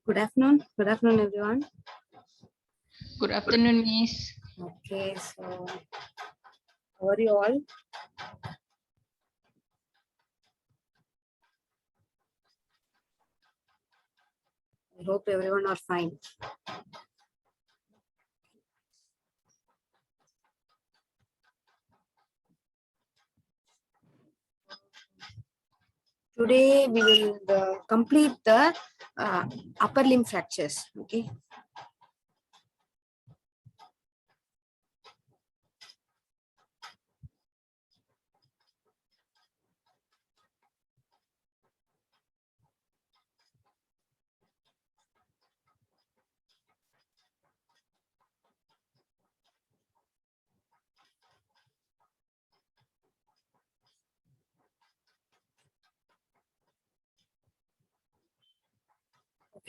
Good afternoon. Good afternoon, everyone. Good afternoon, Miss. Okay, so how are you all? I hope everyone are fine. Today we will complete the upper limb fractures. Okay.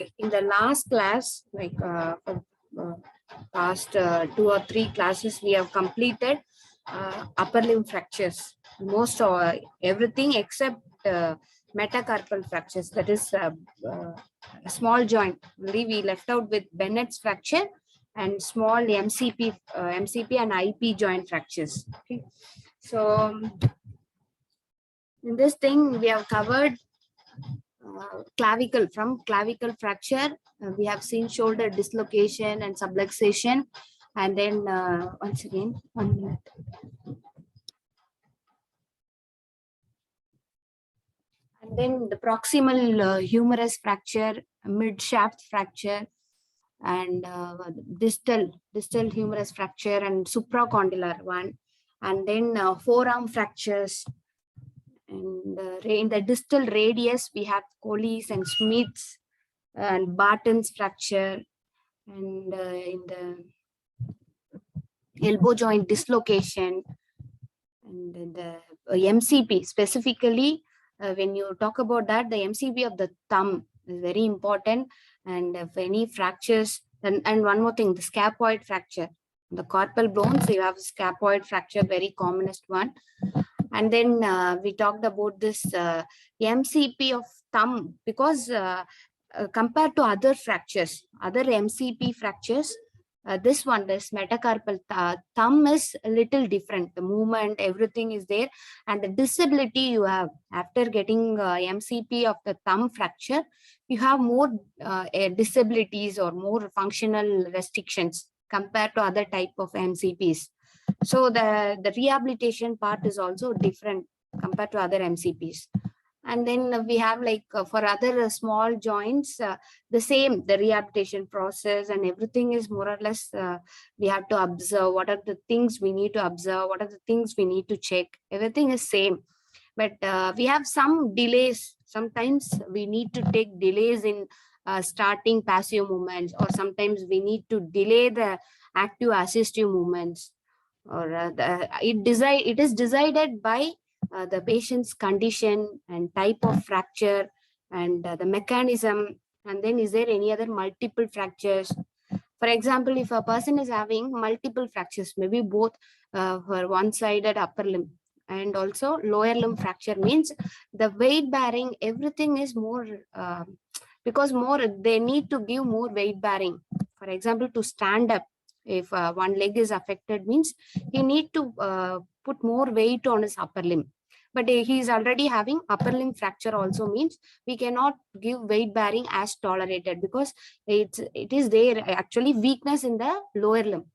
Okay. In the last class, like past 2 or 3 classes, we have completed upper limb fractures. Most of everything except metacarpal fractures. That is a small joint. Only we left out with Bennett's fracture and small MCP and IP joint fractures. Okay. So in this thing, we have covered clavicle. From clavicle fracture, we have seen shoulder dislocation and subluxation, and then once again, 1 minute. And then the proximal humerus fracture, mid shaft fracture, and distal humerus fracture, and supracondylar one, and then forearm fractures. And in the distal radius, we have Colles and Smith's and Barton's fracture, and in the elbow joint dislocation, and the MCP specifically. When you talk about that, the MCP of the thumb is very important, and if any fractures, and one more thing, the scaphoid fracture, the carpal bones, you have scaphoid fracture, very commonest one. And then we talked about this MCP of thumb, because compared to other fractures, other MCP fractures, this one, this metacarpal thumb is a little different. The movement, everything is there, and the disability you have after getting MCP of the thumb fracture, you have more disabilities or more functional restrictions compared to other type of MCPs. So the rehabilitation part is also different compared to other MCPs. And then we have like for other small joints, the same, the rehabilitation process and everything is more or less, we have to observe what are the things we need to observe, what are the things we need to check. Everything is same, but we have some delays. Sometimes we need to take delays in starting passive movements, or sometimes we need to delay the active assistive movements, or it is decided by the patient's condition and type of fracture, and the mechanism, and then is there any other multiple fractures. For example, if a person is having multiple fractures, maybe both for one-sided upper limb and also lower limb fracture, means the weight bearing, everything is more, because more they need to give more weight bearing. For example, to stand up, if one leg is affected, means he need to put more weight on his upper limb. But he is already having upper limb fracture also, means we cannot give weight bearing as tolerated, because it is there actually weakness in the lower limb.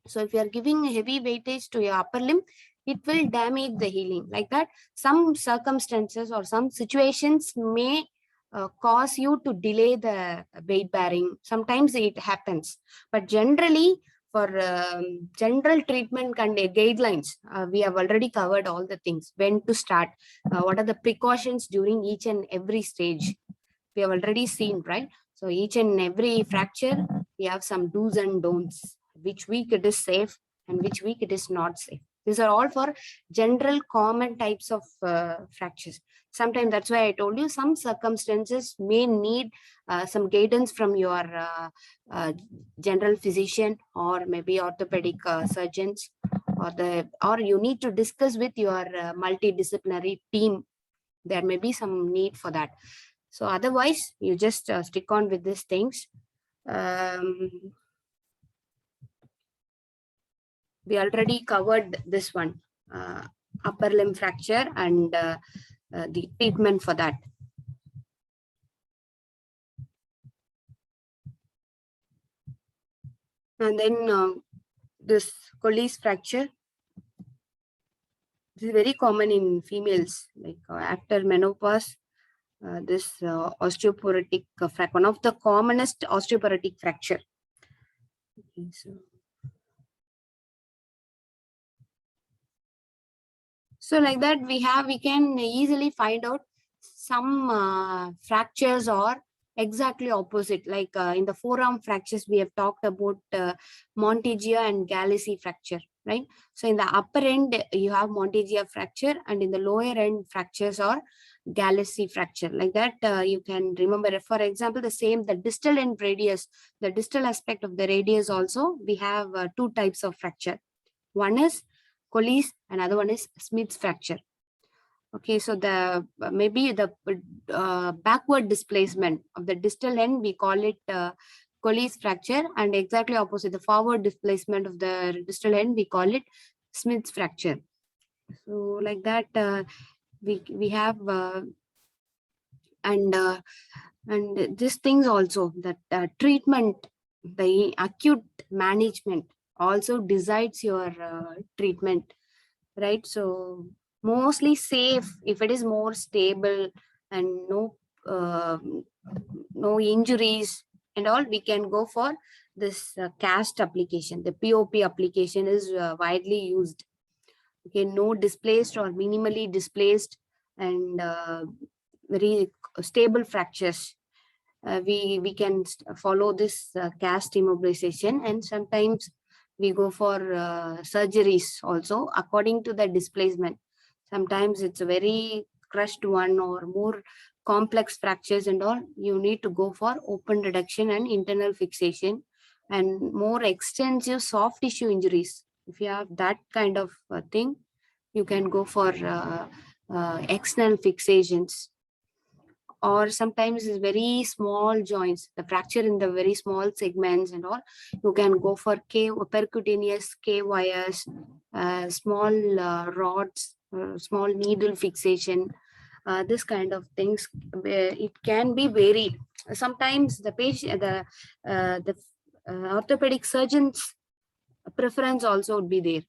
So if you are giving heavy weightage to your upper limb, it will damage the healing. Like that, some circumstances or some situations may cause you to delay the weight bearing. Sometimes it happens, but generally for general treatment guidelines, we have already covered all the things. When to start, what are the precautions during each and every stage, we have already seen, right? So each and every fracture, we have some do's and don'ts, which week it is safe and which week it is not safe. These are all for general common types of fractures. Sometimes, that's why I told you, some circumstances may need some guidance from your general physician, or maybe orthopedic surgeons, or you need to discuss with your multidisciplinary team. There may be some need for that. So otherwise, you just stick on with these things. We already covered this one, upper limb fracture and the treatment for that. And then this Colles fracture. This is very common in females, like after menopause. This osteoporotic fracture, one of the commonest osteoporotic fracture. Okay, so like that, we can easily find out some fractures or exactly opposite. Like in the forearm fractures, we have talked about Monteggia and Galassi fracture, right? So in the upper end, you have Monteggia fracture, and in the lower end, fractures or Galassi fracture. Like that, you can remember. For example, the distal end radius, the distal aspect of the radius also, we have two types of fracture. One is Colles, another one is Smith's fracture. Okay, so the maybe the backward displacement of the distal end, we call it Colles fracture, and exactly opposite, the forward displacement of the distal end, we call it Smith's fracture. So like that, we have and these things also, that treatment, the acute management also decides your treatment, right? So mostly safe if it is more stable and uh, no injuries and all, we can go for this cast application. The POP application is widely used. Okay, no displaced or minimally displaced and very stable fractures, we can follow this cast immobilization. And sometimes we go for surgeries also according to the displacement. Sometimes it's a very crushed one or more complex fractures and all, you need to go for open reduction and internal fixation. And more extensive soft tissue injuries, if you have that kind of thing, you can go for external fixations. Or sometimes it's very small joints, the fracture in the very small segments and all, you can go for percutaneous K wires, small rods, small needle fixation. This kind of things, it can be varied. Sometimes the patient, the orthopedic surgeon's preference also would be there.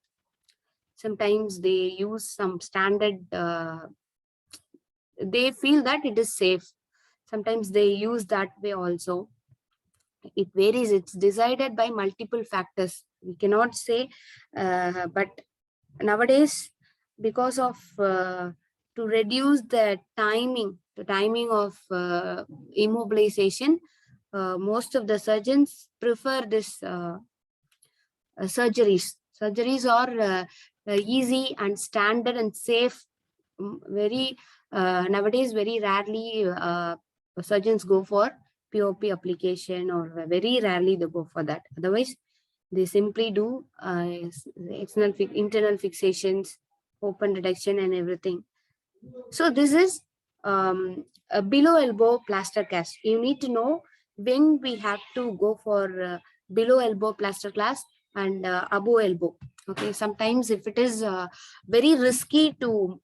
Sometimes they use some standard, they feel that it is safe. Sometimes they use that way also. It varies, it's decided by multiple factors, we cannot say. But nowadays, because of to reduce the timing of immobilization, most of the surgeons prefer this surgeries are easy and standard and safe. Very nowadays, very rarely surgeons go for POP application, or very rarely they go for that. Otherwise, they simply do internal fixations, open reduction and everything. So this is a below elbow plaster cast. You need to know when we have to go for below elbow plaster cast and above elbow. Okay, sometimes if it is very risky to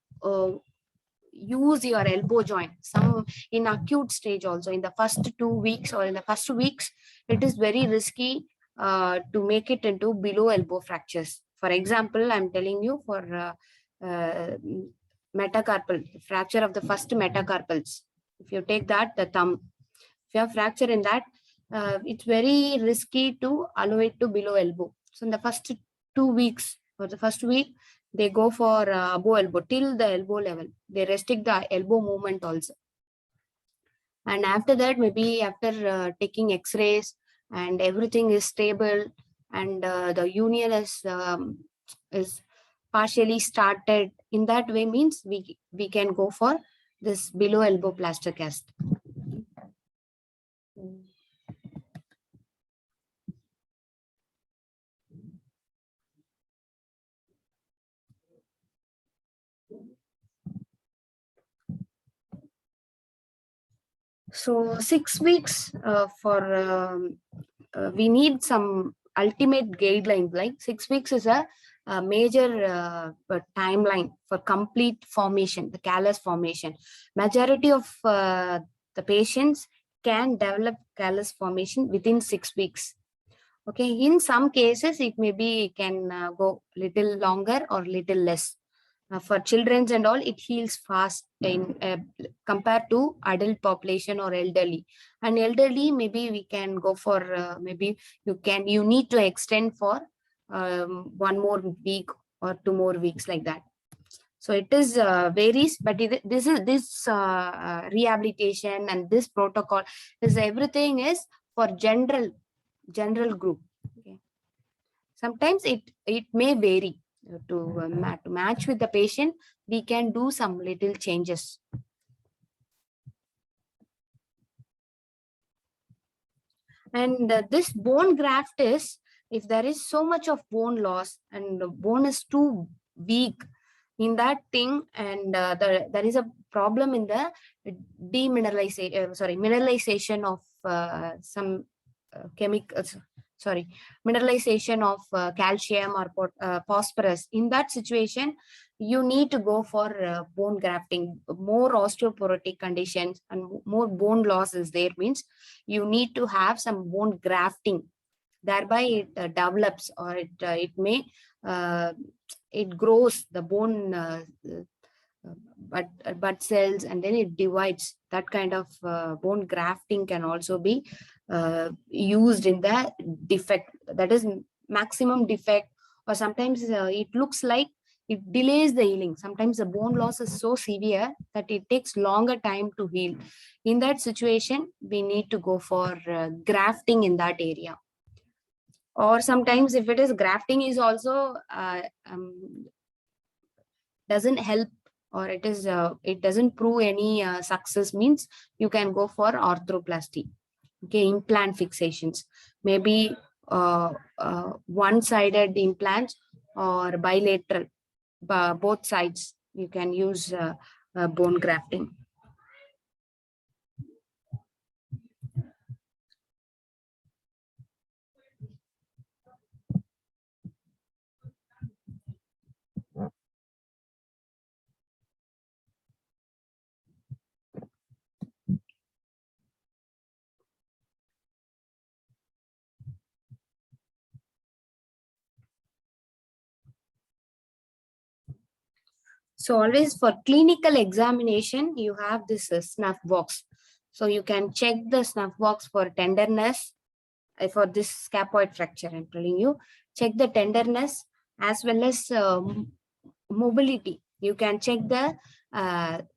use your elbow joint, some in acute stage also, in the first 2 weeks or in the first weeks, it is very risky to make it into below elbow fractures. For example, I'm telling you, for metacarpal fracture of the first metacarpals, if you take that, the thumb, if you have fracture in that, it's very risky to allow it to below elbow. So in the first 2 weeks or the first week, they go for above elbow till the elbow level. They restrict the elbow movement also. And after that, maybe after taking x-rays and everything is stable and the union is partially started, in that way means we can go for this below elbow plaster cast. So 6 weeks we need some ultimate guidelines. Like 6 weeks is a major timeline for complete formation, the callus formation. Majority of the patients can develop callus formation within 6 weeks. Okay, in some cases it maybe can go little longer or little less. For children and all, it heals fast in compared to adult population or elderly. And elderly, maybe we can go for maybe you need to extend for 1 more week or 2 more weeks, like that. So it is varies, but this rehabilitation and this protocol is everything is for general group. Okay. Sometimes it may vary to match with the patient. We can do some little changes. And this bone graft is, if there is so much of bone loss and the bone is too weak in that thing, and there is a problem in the mineralization of some chemicals, mineralization of calcium or phosphorus. In that situation, you need to go for bone grafting. More osteoporotic conditions and more bone loss is there, means you need to have some bone grafting. Thereby it develops, or it may it grows the bone but cells, and then it divides. That kind of bone grafting can also be used in the defect, that is maximum defect. Or sometimes it looks like it delays the healing. Sometimes the bone loss is so severe that it takes longer time to heal. In that situation, we need to go for grafting in that area. Or sometimes if it is grafting is also doesn't help, or it doesn't prove any success, means you can go for arthroplasty. Okay, implant fixations, maybe one-sided implants or bilateral, both sides you can use bone grafting. So always for clinical examination, you have this snuff box. So you can check the snuff box for tenderness. For this scaphoid fracture, I'm telling you, check the tenderness as well as mobility. You can check the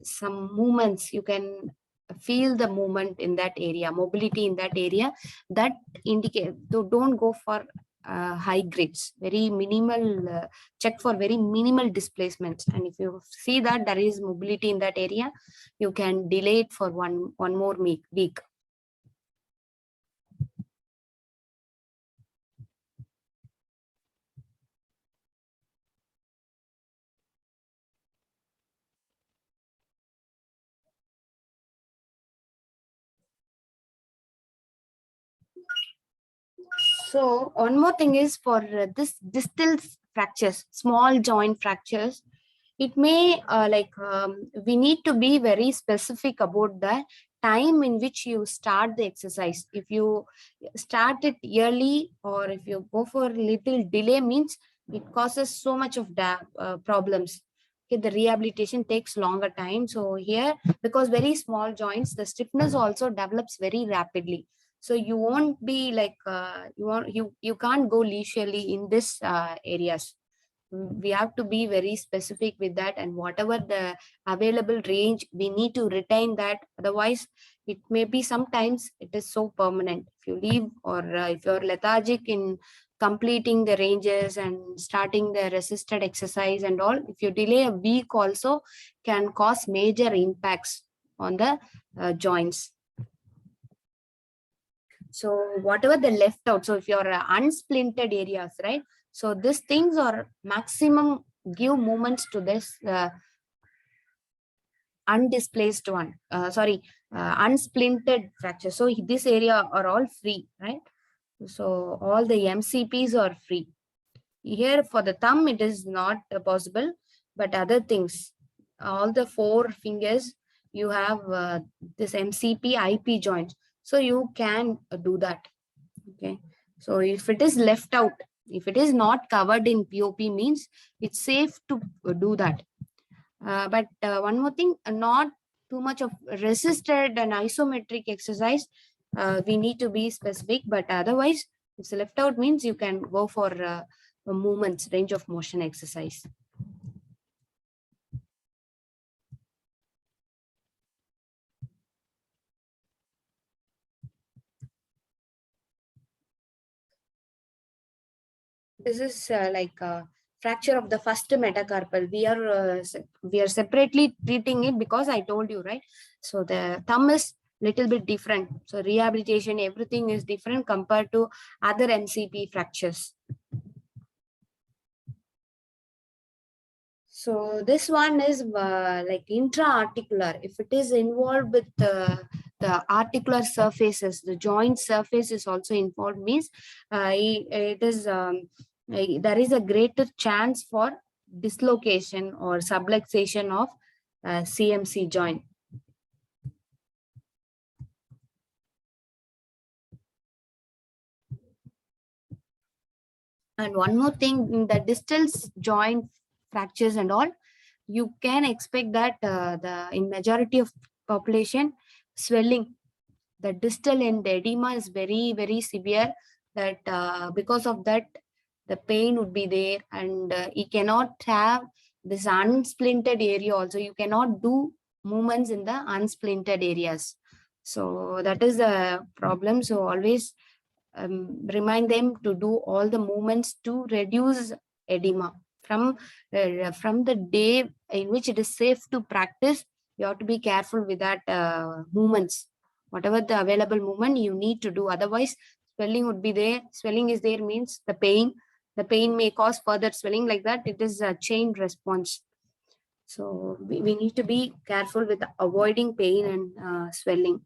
some movements. You can feel the movement in that area, mobility in that area. That indicate, so don't go for high grades, very minimal, check for very minimal displacements. And if you see that there is mobility in that area, you can delay it for one more week. So one more thing is for this distal fractures, small joint fractures, it may we need to be very specific about the time in which you start the exercise. If you start it early, or if you go for a little delay, means it causes so much of problems. Okay, the rehabilitation takes longer time. So here, because very small joints, the stiffness also develops very rapidly. So you won't be like you can't go leisurely in this areas. We have to be very specific with that, and whatever the available range, we need to retain that. Otherwise it may be, sometimes it is so permanent. If you leave, or if you're lethargic in completing the ranges and starting the resisted exercise and all, if you delay a week also, can cause major impacts on the joints. So whatever the left out, so if you're unsplinted areas, right? So these things are maximum give movements to this undisplaced one, unsplinted fracture. So this area are all free, right? So all the MCPs are free. Here for the thumb, it is not possible, but other things, all the 4 fingers, you have this MCP IP joint. So you can do that. Okay. So if it is left out, if it is not covered in POP, means it's safe to do that. But one more thing, not too much of resisted and isometric exercise. We need to be specific, but otherwise, if it's left out, means you can go for movements, range of motion exercise. This is like a fracture of the first metacarpal. We are separately treating it because I told you, right? So the thumb is little bit different. So rehabilitation, everything is different compared to other MCP fractures. So this one is like intra-articular. If it is involved with the articular surfaces, the joint surface is also involved, means it is there is a greater chance for dislocation or subluxation of CMC joint. And one more thing, in the distal joint fractures and all, you can expect that in majority of population, swelling, the distal end edema is very, very severe, that because of that, the pain would be there, and you cannot have this unsplinted area also. You cannot do movements in the unsplinted areas. So that is the problem. So always remind them to do all the movements to reduce edema. From the day in which it is safe to practice, you have to be careful with that movements. Whatever the available movement you need to do, otherwise swelling would be there. Swelling is there means the pain may cause further swelling. Like that, it is a chain response. So we need to be careful with avoiding pain and swelling.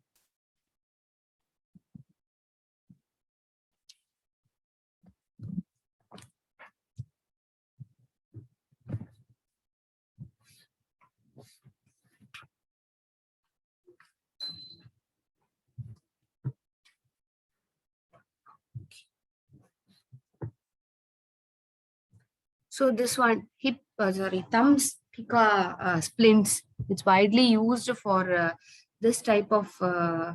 So this one, thumb splints. It's widely used for this type of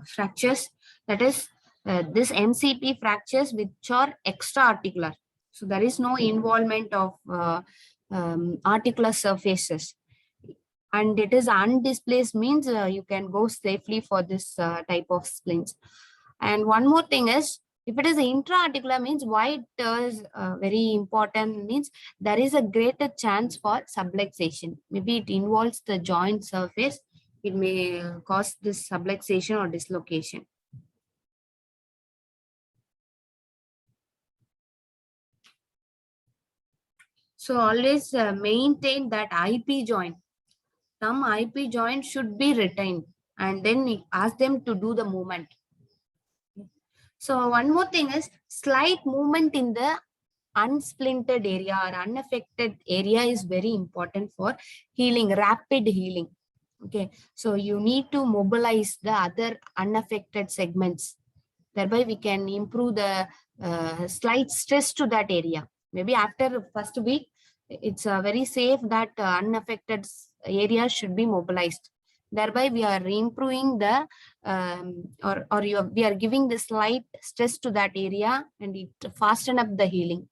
fractures. That is, this MCP fractures which are extra-articular. So there is no involvement of articular surfaces. And it is undisplaced, means you can go safely for this type of splints. And one more thing is, if it is intra-articular, means why it is very important, means there is a greater chance for subluxation. Maybe it involves the joint surface. It may cause this subluxation or dislocation. So always maintain that IP joint. Some IP joint should be retained, and then ask them to do the movement. So one more thing is, slight movement in the unsplinted area or unaffected area is very important for healing, rapid healing. Okay, so you need to mobilize the other unaffected segments. Thereby we can improve the slight stress to that area. Maybe after first week, it's very safe that unaffected areas should be mobilized. Thereby we are improving the we are giving the slight stress to that area, and it fasten up the healing.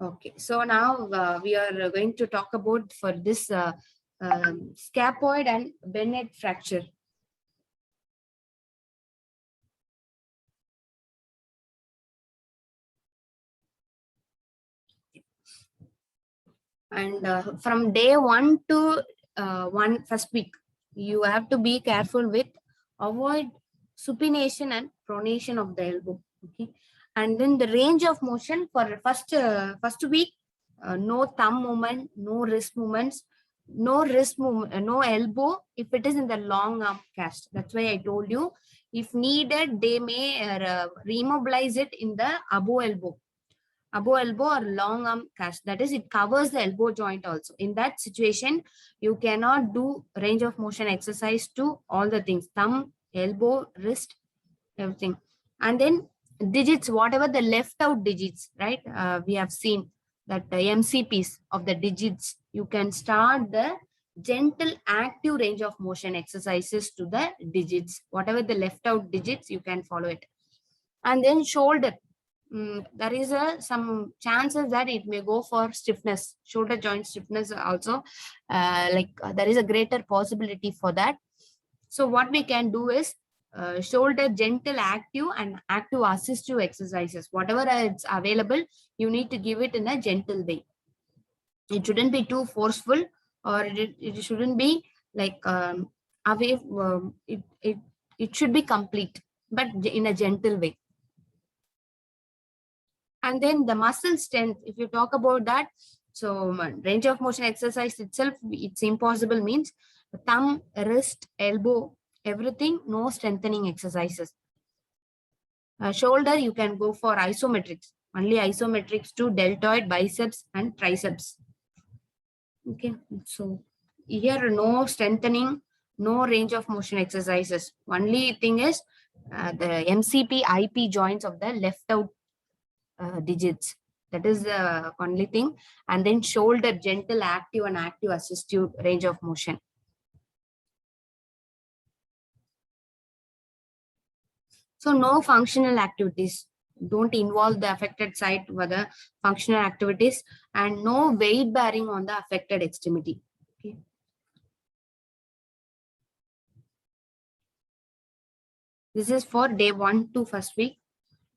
Okay, so now we are going to talk about for this scaphoid and Bennett fracture. And from day 1 to first week, you have to be careful with avoid supination and pronation of the elbow. Okay, And then the range of motion for first week, no thumb movement, no wrist movements, no wrist movement, no elbow if it is in the long arm cast. That's why I told you, if needed, they may remobilize it in the above elbow or long arm cast. That is, it covers the elbow joint also. In that situation, you cannot do range of motion exercise to all the things: thumb, elbow, wrist, everything. And then digits, whatever the left out digits, right? We have seen that the MCPs of the digits, you can start the gentle active range of motion exercises to the digits. Whatever the left out digits, you can follow it. And then shoulder. There is some chances that it may go for stiffness, shoulder joint stiffness also. There is a greater possibility for that. So what we can do is shoulder gentle active and active assistive exercises. Whatever is available, you need to give it in a gentle way. It shouldn't be too forceful, or it shouldn't be like away. It should be complete, but in a gentle way. And then the muscle strength, if you talk about that, so range of motion exercise itself, it's impossible means thumb, wrist, elbow, everything, no strengthening exercises. Shoulder, you can go for isometrics, only isometrics to deltoid, biceps, and triceps. Okay, so here no strengthening, no range of motion exercises. Only thing is the MCP, IP joints of the left out digits. That is the only thing. And then shoulder, gentle, active, and active assistive range of motion. So no functional activities. Don't involve the affected site with the functional activities, and no weight bearing on the affected extremity. Okay. This is for day 1 to first week.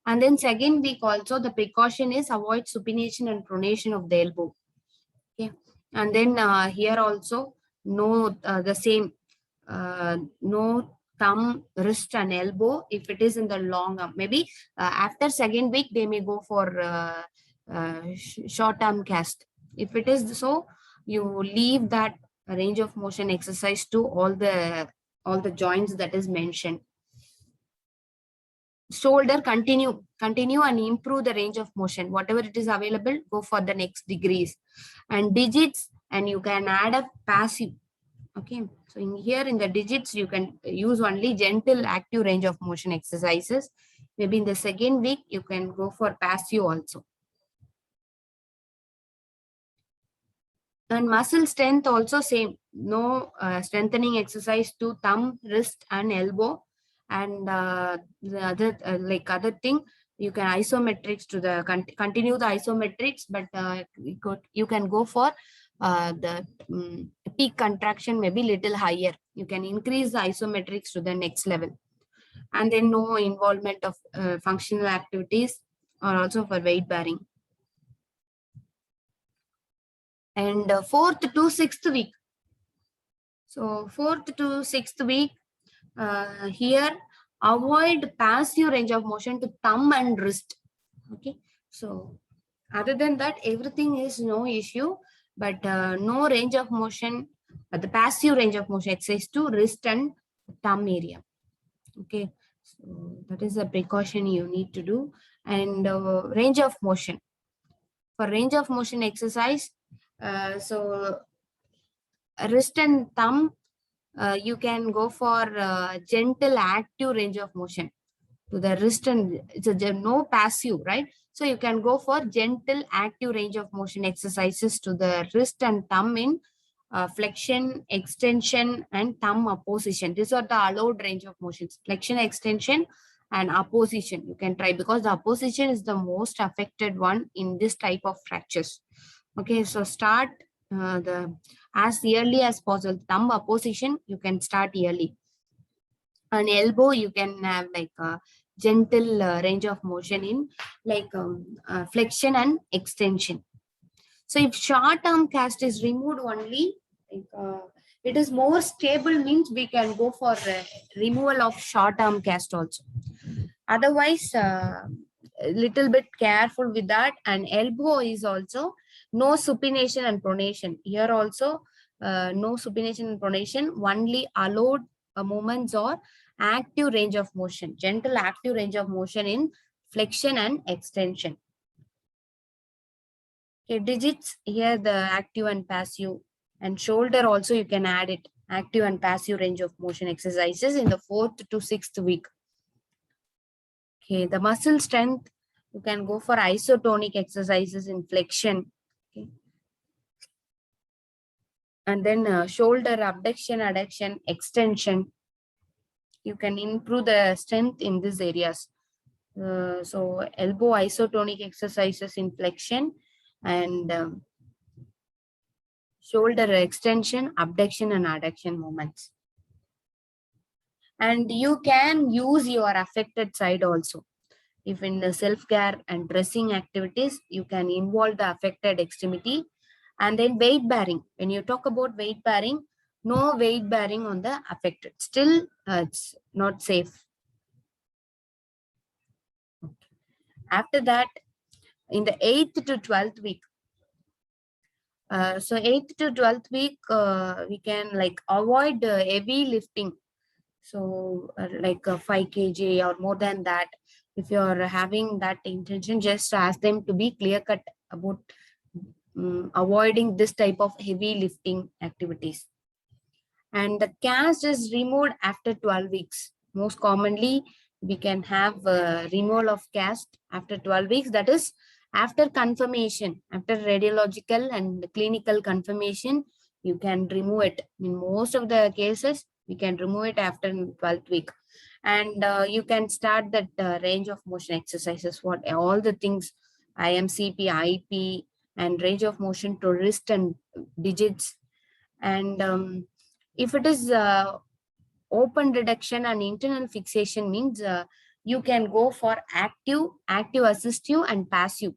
And then second week also, the precaution is avoid supination and pronation of the elbow. Okay. And then here also, no the same, no thumb, wrist, and elbow if it is in the long arm. Maybe after second week, they may go for short arm cast. If it is so, you leave that range of motion exercise to all the joints that is mentioned. Shoulder, continue and improve the range of motion. Whatever it is available, go for the next degrees. And digits, and you can add a passive. Okay, so in here in the digits, you can use only gentle active range of motion exercises. Maybe in the second week, you can go for passive also. And muscle strength also same. No strengthening exercise to thumb, wrist, and elbow. And the other other thing, you can isometrics to the continue the isometrics, but you can go for the peak contraction, maybe little higher. You can increase the isometrics to the next level. And then no involvement of functional activities, or also for weight bearing. And 4th to 6th week. So 4th to 6th week, here avoid passive range of motion to thumb and wrist. Okay, so other than that, everything is no issue, but no range of motion, the passive range of motion exercise to wrist and thumb area. Okay, so that is a precaution you need to do. And range of motion. For range of motion exercise, so wrist and thumb, you can go for gentle active range of motion to the wrist, and it's no passive, right? So you can go for gentle active range of motion exercises to the wrist and thumb in flexion, extension, and thumb opposition. These are the allowed range of motions: flexion, extension, and opposition. You can try, because the opposition is the most affected one in this type of fractures. Okay, so start as early as possible. Thumb opposition, you can start early. An elbow, you can have like a gentle range of motion in flexion and extension. So if short arm cast is removed only, it is more stable, means we can go for removal of short arm cast also. Otherwise, a little bit careful with that. And elbow is also no supination and pronation. Here also no supination and pronation, only allowed movements or active range of motion, gentle active range of motion in flexion and extension. Okay, digits here the active and passive, and shoulder also you can add it, active and passive range of motion exercises in the 4th to 6th week. Okay, the muscle strength, you can go for isotonic exercises in flexion. Okay. And then shoulder abduction, adduction, extension. You can improve the strength in these areas. So elbow isotonic exercises in flexion and shoulder extension, abduction and adduction movements. And you can use your affected side also. If in the self-care and dressing activities, you can involve the affected extremity. And then weight bearing. When you talk about weight bearing, no weight bearing on the affected. Still, it's not safe. After that, in the 8th to 12th week, so 8th to 12th week, we can like avoid heavy lifting. So like 5 kg or more than that. If you're having that intention, just ask them to be clear cut about avoiding this type of heavy lifting activities. And the cast is removed after 12 weeks. Most commonly, we can have removal of cast after 12 weeks. That is after confirmation, after radiological and clinical confirmation, you can remove it. In most of the cases, we can remove it after 12th week. And you can start that range of motion exercises, what all the things, IMCP, IP, and range of motion to wrist and digits. And if it is open reduction and internal fixation means you can go for active, assistive, and passive.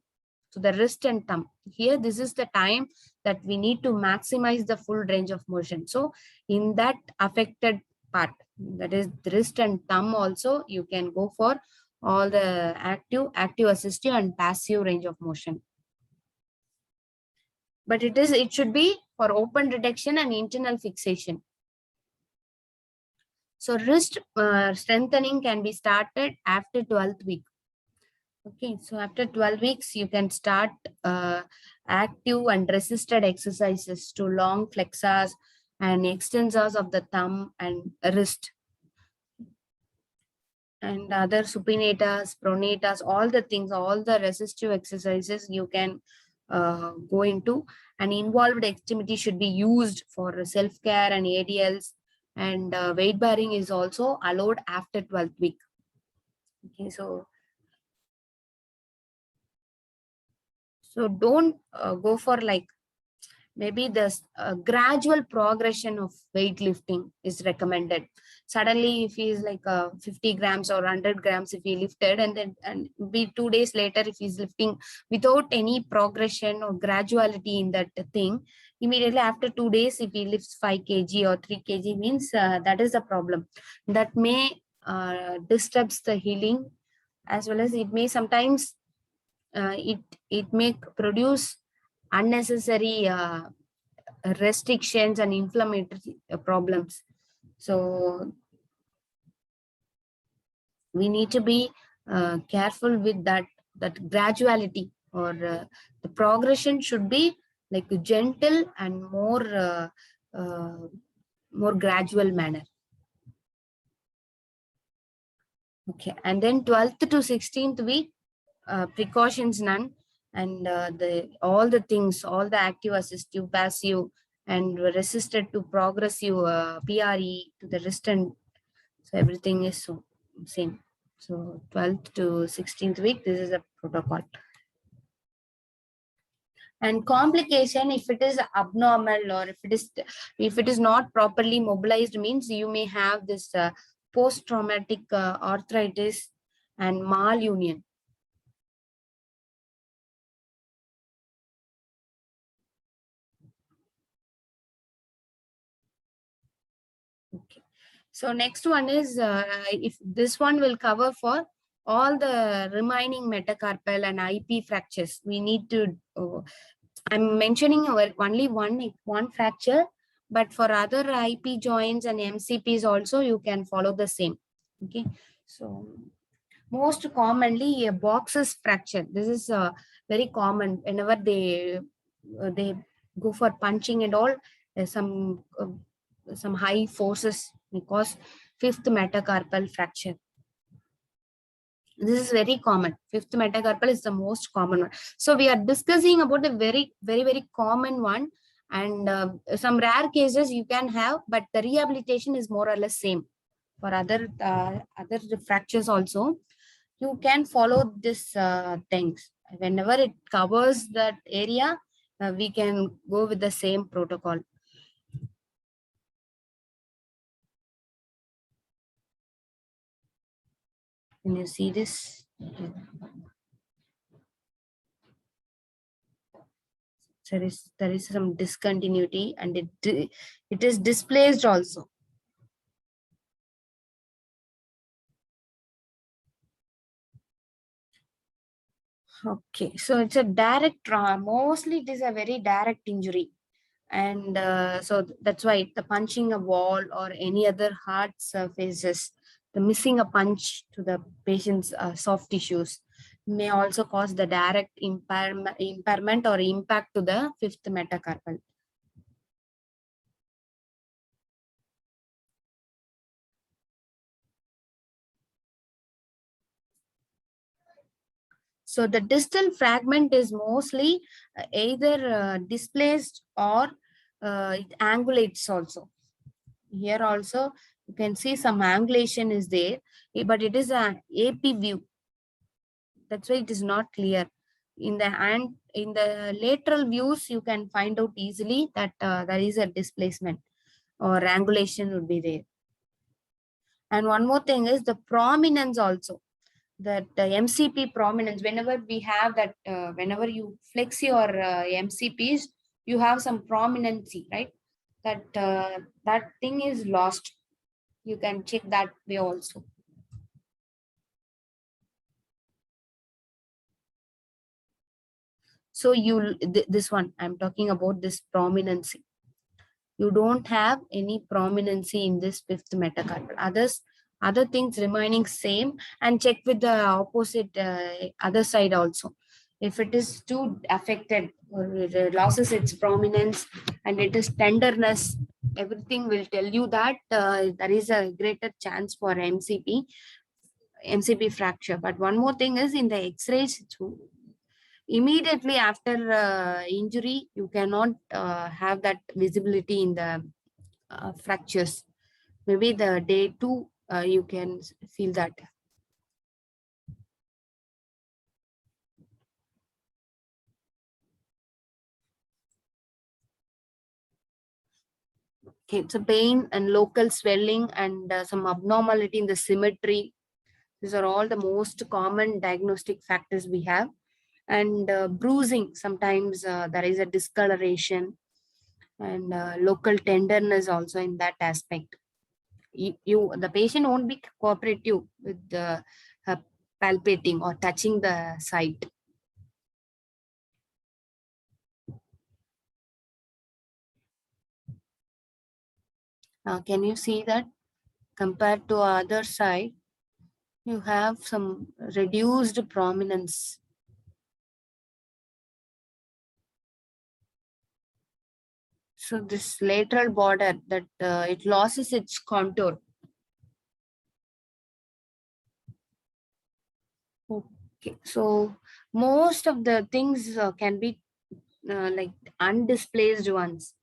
So the wrist and thumb. Here, this is the time that we need to maximize the full range of motion. So in that affected part, that is the wrist and thumb also, you can go for all the active, assistive, and passive range of motion. But it should be for open reduction and internal fixation. So wrist strengthening can be started after 12th week. Okay, so after 12 weeks, you can start active and resisted exercises to long flexors and extensors of the thumb and wrist. And other supinatas, pronatas, all the things, all the resistive exercises you can go into. And involved extremity should be used for self-care and ADLs. And weight bearing is also allowed after 12th week. Okay, so don't go for like maybe the gradual progression of weightlifting is recommended. Suddenly, if he is like 50 grams or 100 grams, if he lifted, and be 2 days later, if he's lifting without any progression or graduality in that thing, immediately after 2 days, if he lifts 5 kg or 3 kg, means that is a problem. That may disturbs the healing, as well as it may sometimes it may produce unnecessary restrictions and inflammatory problems. So we need to be careful with that graduality, or the progression should be like gentle and more gradual manner. Okay, and then 12th to 16th week, precautions none, and all the things, all the active, assistive, passive, and resisted to progressive PRE to the wrist, and so everything is so same. So 12th to 16th week, this is a protocol. And complication, if it is abnormal or if it is not properly mobilized, means you may have this post-traumatic arthritis and malunion. Okay. So next one is if this one will cover for all the remaining metacarpal and IP fractures, we need to, I'm mentioning only one fracture, but for other IP joints and MCPs also, you can follow the same. Okay, so most commonly a boxes fracture. This is very common whenever they go for punching and all. Some high forces may cause fifth metacarpal fracture. This is very common. Fifth metacarpal is the most common one. So we are discussing about the very common one, and some rare cases you can have, but the rehabilitation is more or less same for other fractures also. You can follow this things. Whenever it covers that area, we can go with the same protocol. Can you see this? There is some discontinuity, and it is displaced also. Okay, so it's a direct trauma. Mostly it is a very direct injury. And so that's why the punching a wall or any other hard surfaces, the missing a punch to the patient's soft tissues may also cause the direct impairment or impact to the fifth metacarpal. So the distal fragment is mostly either displaced or it angulates also. Here also you can see some angulation is there, but it is an AP view. That's why it is not clear. In the lateral views, you can find out easily that there is a displacement or angulation would be there. And one more thing is the prominence also. That MCP prominence, whenever we have that, whenever you flex your MCPs, you have some prominency, right? That thing is lost. You can check that way also. So this one, I'm talking about this prominency. You don't have any prominency in this fifth metacarpal. Other things remaining same, and check with the opposite other side also. If it is too affected or it loses its prominence and it is tenderness, everything will tell you that there is a greater chance for MCP fracture. But one more thing is in the X-rays, immediately after injury, you cannot have that visibility in the fractures. Maybe the day 2, you can feel that. Okay, it's a pain and local swelling and some abnormality in the symmetry. These are all the most common diagnostic factors we have. And bruising, sometimes there is a discoloration and local tenderness also in that aspect. The patient won't be cooperative with palpating or touching the site. Can you see that? Compared to other side, you have some reduced prominence. So this lateral border, that it loses its contour. Okay, so most of the things can be like undisplaced ones,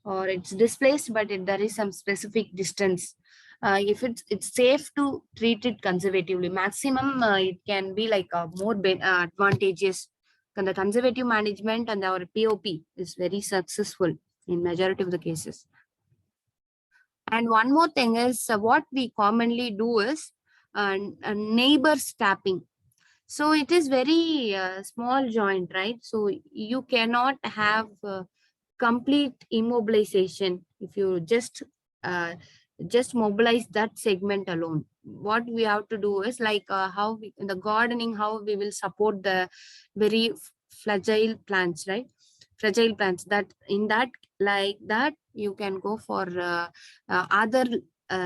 or it's displaced, but there is some specific distance. If it's safe to treat it conservatively, maximum it can be like more advantageous. And the conservative management and our POP is very successful in majority of the cases. And one more thing is what we commonly do is neighbor tapping. So it is very small joint, right? So you cannot have complete immobilization if you just mobilize that segment alone. what we have to do is like how we, in the gardening, how we will support the very fragile plants, right? Fragile plants, that in that, like that you can go for other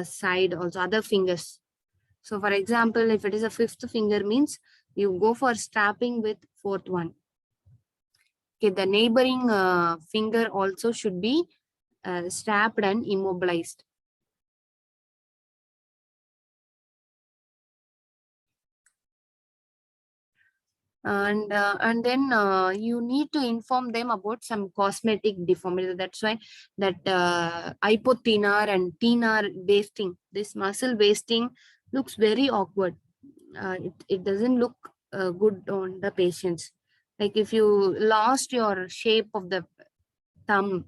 side also, other fingers. So for example, if it is a fifth finger means you go for strapping with fourth one. Okay, the neighboring finger also should be strapped and immobilized. And then you need to inform them about some cosmetic deformity. That's why that hypothenar and thenar wasting, this muscle wasting looks very awkward. It doesn't look good on the patients. Like if you lost your shape of the thumb,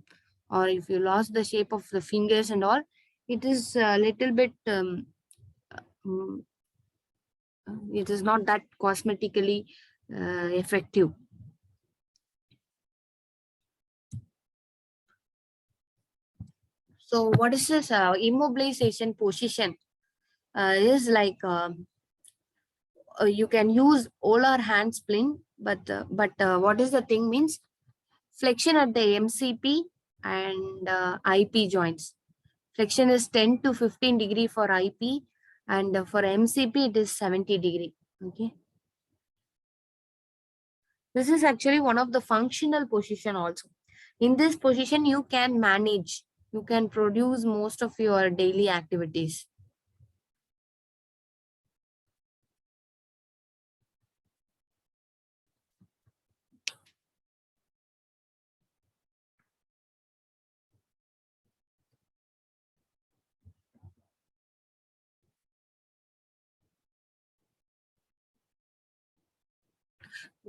or if you lost the shape of the fingers and all, it is a little bit mm, it is not that cosmetically effective. So what is this immobilization position? Is like you can use all our hand splint, but what is the thing means flexion at the MCP and IP joints. Flexion is 10 to 15 degree for IP, and for MCP it is 70 degree. Okay. This is actually one of the functional position also. In this position, you can manage, you can produce most of your daily activities.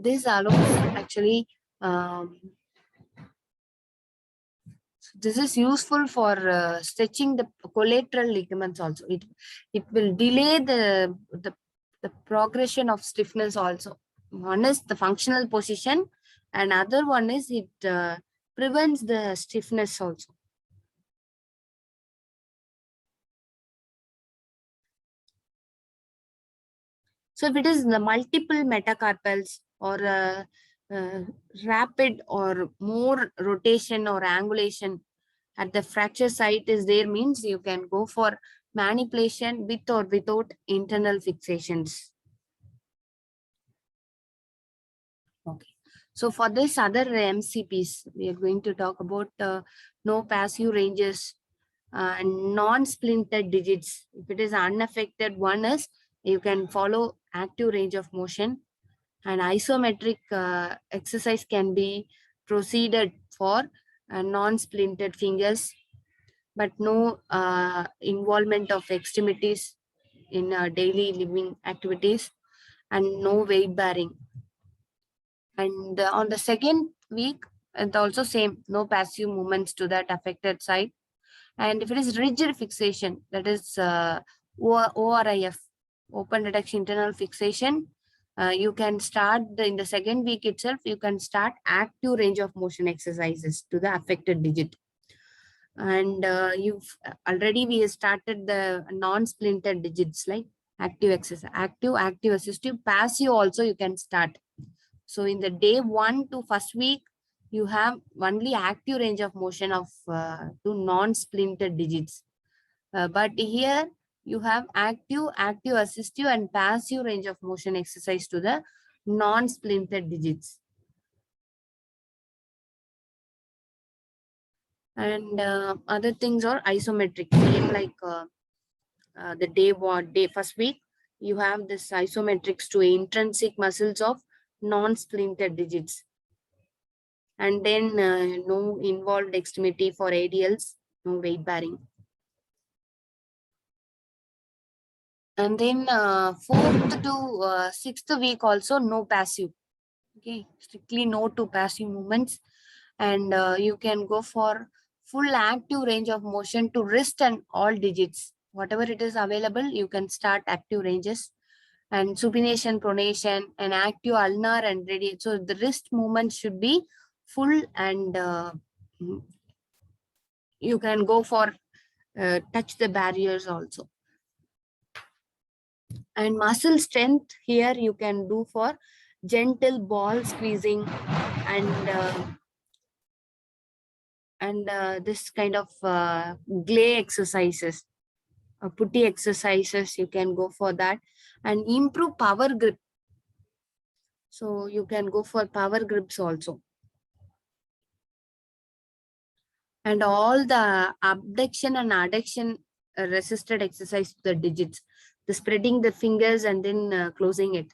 This allows actually, this is useful for stretching the collateral ligaments also. It will delay the progression of stiffness also. One is the functional position, and other one is it prevents the stiffness also. So if it is the multiple metacarpals or rapid or more rotation or angulation at the fracture site is there, means you can go for manipulation with or without internal fixations. Okay. So for this other MCPs, we are going to talk about no passive ranges and non-splinted digits. If it is unaffected, one is you can follow active range of motion, and isometric exercise can be proceeded for non-splinted fingers, but no involvement of extremities in daily living activities, and no weight bearing. And on the second week, it's also same, no passive movements to that affected side. And if it is rigid fixation, that is ORIF, open reduction internal fixation, you can start in the second week itself, you can start active range of motion exercises to the affected digit. And you've already, we started the non-splinted digits like active exercise, active, active assistive, passive also you can start. So in the day 1 to first week, you have only active range of motion of two non-splinted digits. But here you have active, active assistive, and passive range of motion exercise to the non-splinted digits. And other things are isometric, same like the day first week, you have this isometrics to intrinsic muscles of non-splinted digits. And then no involved extremity for ADLs, no weight bearing. And then 4th to 6th week also no passive. Okay, strictly no to passive movements. And you can go for full active range of motion to wrist and all digits. Whatever it is available, you can start active ranges. And supination, pronation, and active ulnar and radial. So the wrist movement should be full, and you can go for touch the barriers also. And muscle strength here you can do for gentle ball squeezing and this kind of glay exercises, putty exercises, you can go for that. And improve power grip. So you can go for power grips also. And all the abduction and adduction resisted exercise to the digits, the spreading the fingers and then closing it.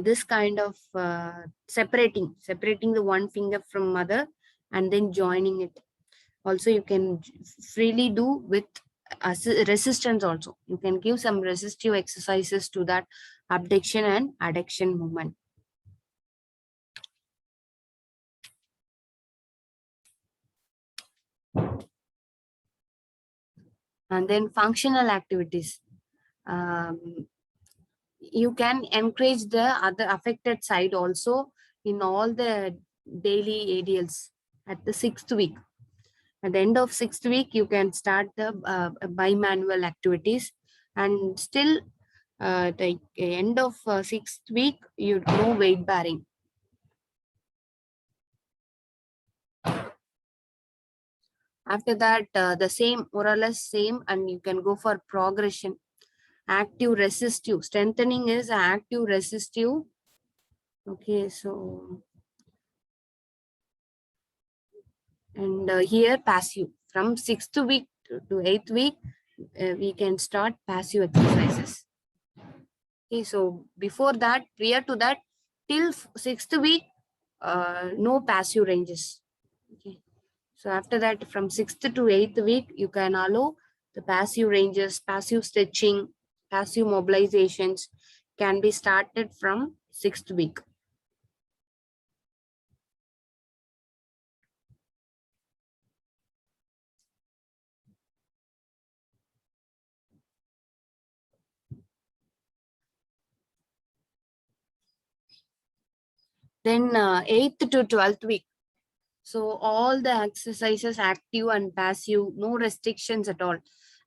This kind of separating the one finger from other and then joining it. Also, you can freely do with resistance also. You can give some resistive exercises to that abduction and adduction movement. And then functional activities. You can encourage the other affected side also in all the daily ADLs at the 6th week. At the end of 6th week, you can start the bimanual activities, and still the end of 6th week, you do weight bearing. After that, the same, more or less same, and you can go for progression. Active resistive, strengthening is active resistive. Okay, so and here passive from 6th week to 8th week, we can start passive exercises. Okay, so before that, prior to that, till 6th week, no passive ranges. Okay, so after that, from 6th to 8th week, you can allow the passive ranges, passive stretching, passive mobilizations can be started from 6th week. Then 8th to 12th week. So all the exercises, active and passive, no restrictions at all.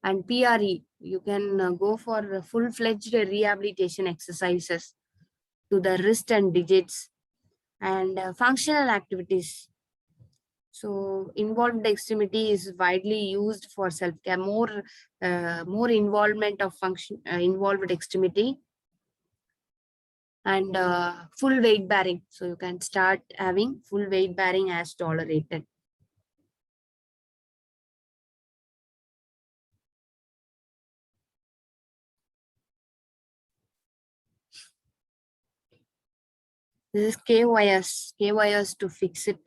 And PRE, you can go for full-fledged rehabilitation exercises to the wrist and digits. And functional activities. So involved extremity is widely used for self-care. More involvement of function involved extremity. And full weight bearing. So you can start having full weight bearing as tolerated. This is K-wires to fix it.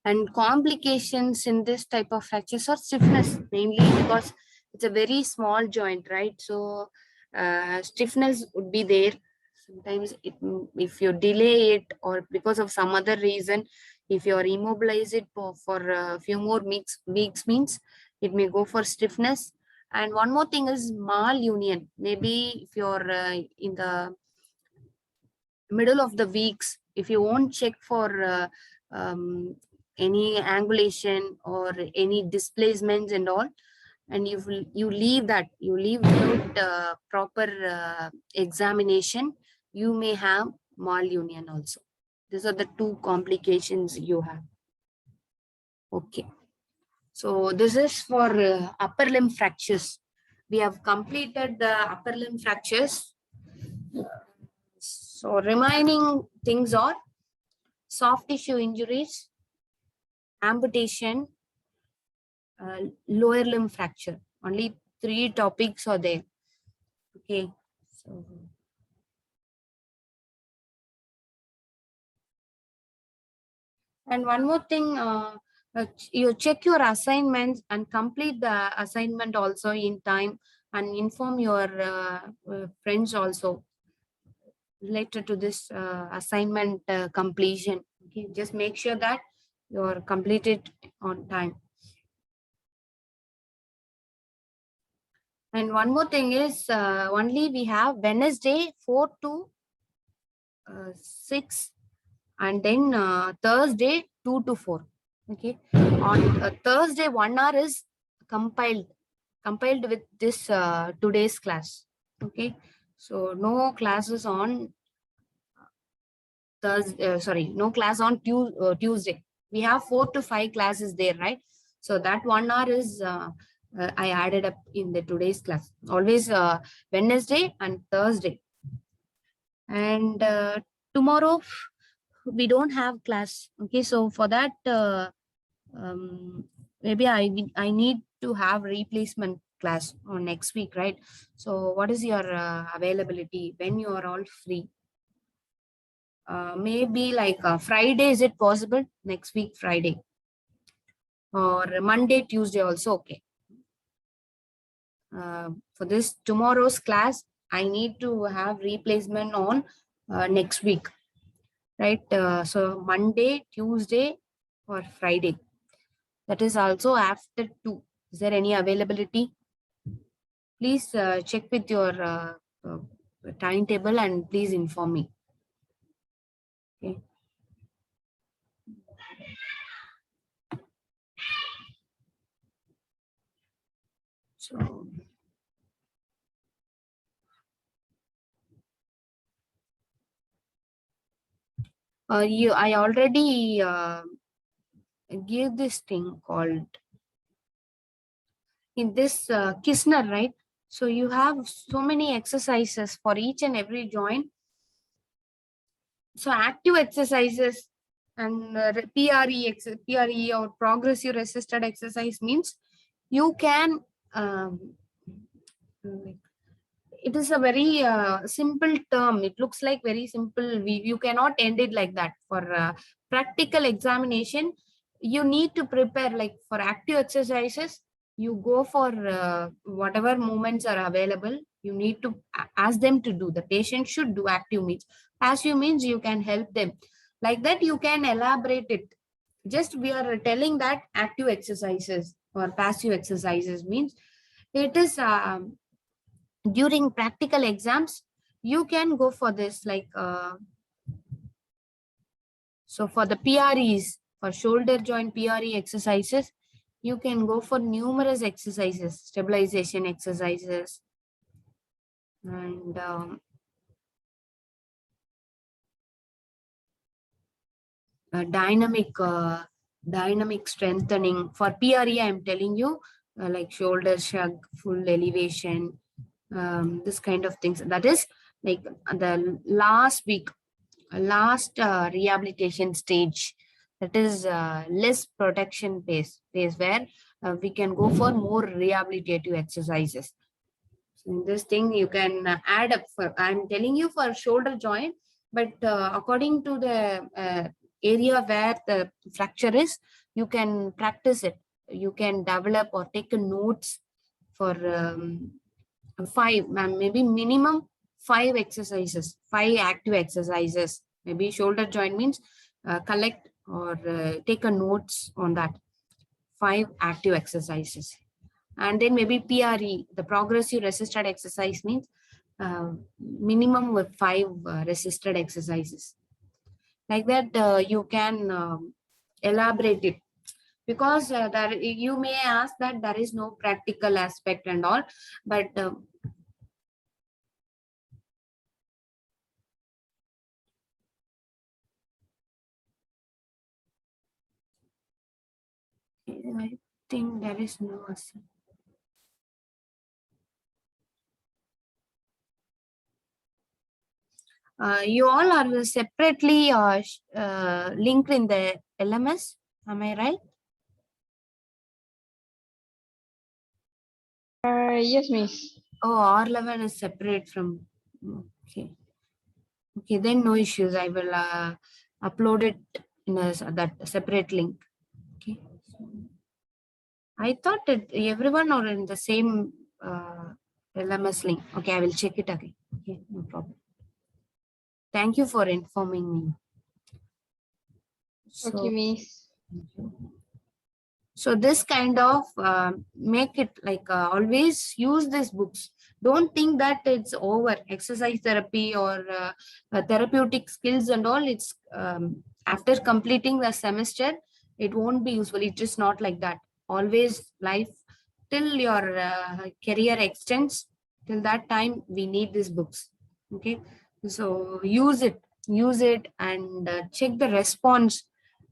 And complications in this type of fractures are stiffness, mainly because it's a very small joint, right? So stiffness would be there. Sometimes if you delay it or because of some other reason, if you are immobilized it for a few more weeks means it may go for stiffness. And one more thing is malunion. Maybe if you're in the middle of the weeks, if you won't check for any angulation or any displacements and all, and you leave without proper examination, you may have malunion also. These are the two complications you have. Okay, so this is for upper limb fractures. We have completed the upper limb fractures. So remaining things are soft tissue injuries, amputation, lower limb fracture. Only 3 topics are there. Okay. So and one more thing, you check your assignments and complete the assignment also in time and inform your friends also related to this assignment completion. Okay, just make sure that you're completed on time. And one more thing is only we have Wednesday 4 to 6 and then Thursday 2 to 4. Okay, on Thursday 1 hour is compiled with this today's class. Okay, so no classes on Thursday. No class on Tuesday. We have 4 to 5 classes there, right? So that 1 hour is I added up in the today's class. Always Wednesday and Thursday. And tomorrow we don't have class. Okay, so for that maybe I need to have replacement class on next week, right? So what is your availability when you are all free? Maybe like Friday, is it possible? Next week, Friday, or Monday, Tuesday also okay. For this tomorrow's class, I need to have replacement on next week, right? So Monday, Tuesday, or Friday. That is also after 2. Is there any availability? Please check with your timetable and please inform me. Okay. So I already gave this thing called in this Kisner, right? So you have so many exercises for each and every joint. So active exercises and PRE or progressive resisted exercise means you can it is a very simple term. It looks like very simple. You cannot end it like that. For practical examination, you need to prepare like for active exercises. You go for whatever movements are available. You need to ask them to do. The patient should do active means. Passive means you can help them. Like that, you can elaborate it. Just we are telling that active exercises or passive exercises means it is during practical exams, you can go for this like so for the PREs, for shoulder joint PRE exercises, you can go for numerous exercises, stabilization exercises, and dynamic strengthening. For PRE, I am telling you like shoulder shrug, full elevation, this kind of things. That is like the last rehabilitation stage, that is less protection phase where we can go for more rehabilitative exercises. So in this thing you can add up for, I'm telling you for shoulder joint, but according to the area where the fracture is, you can practice it. You can develop or take notes for 5, maybe minimum 5 exercises, 5 active exercises. Maybe shoulder joint means collect or take a notes on that 5 active exercises. And then maybe PRE, the progressive resisted exercise means minimum with 5 resisted exercises. Like that, you can elaborate it, because that you may ask that there is no practical aspect and all, but I think there is no answer. You all are separately linked in the LMS. Am I right? Yes, Miss. Oh, R11 is separate from. Okay. Okay, then no issues. I will upload it in that separate link. Okay. I thought that everyone are in the same LMS link. Okay, I will check it again. Okay, no problem. Thank you for informing me. Okay, Miss. So this kind of make it like always use these books. Don't think that it's over. Exercise therapy or therapeutic skills and all, it's after completing the semester, it won't be useful. It's just not like that. Always life till your career extends, Till that time, we need these books. Okay, so use it and check the response.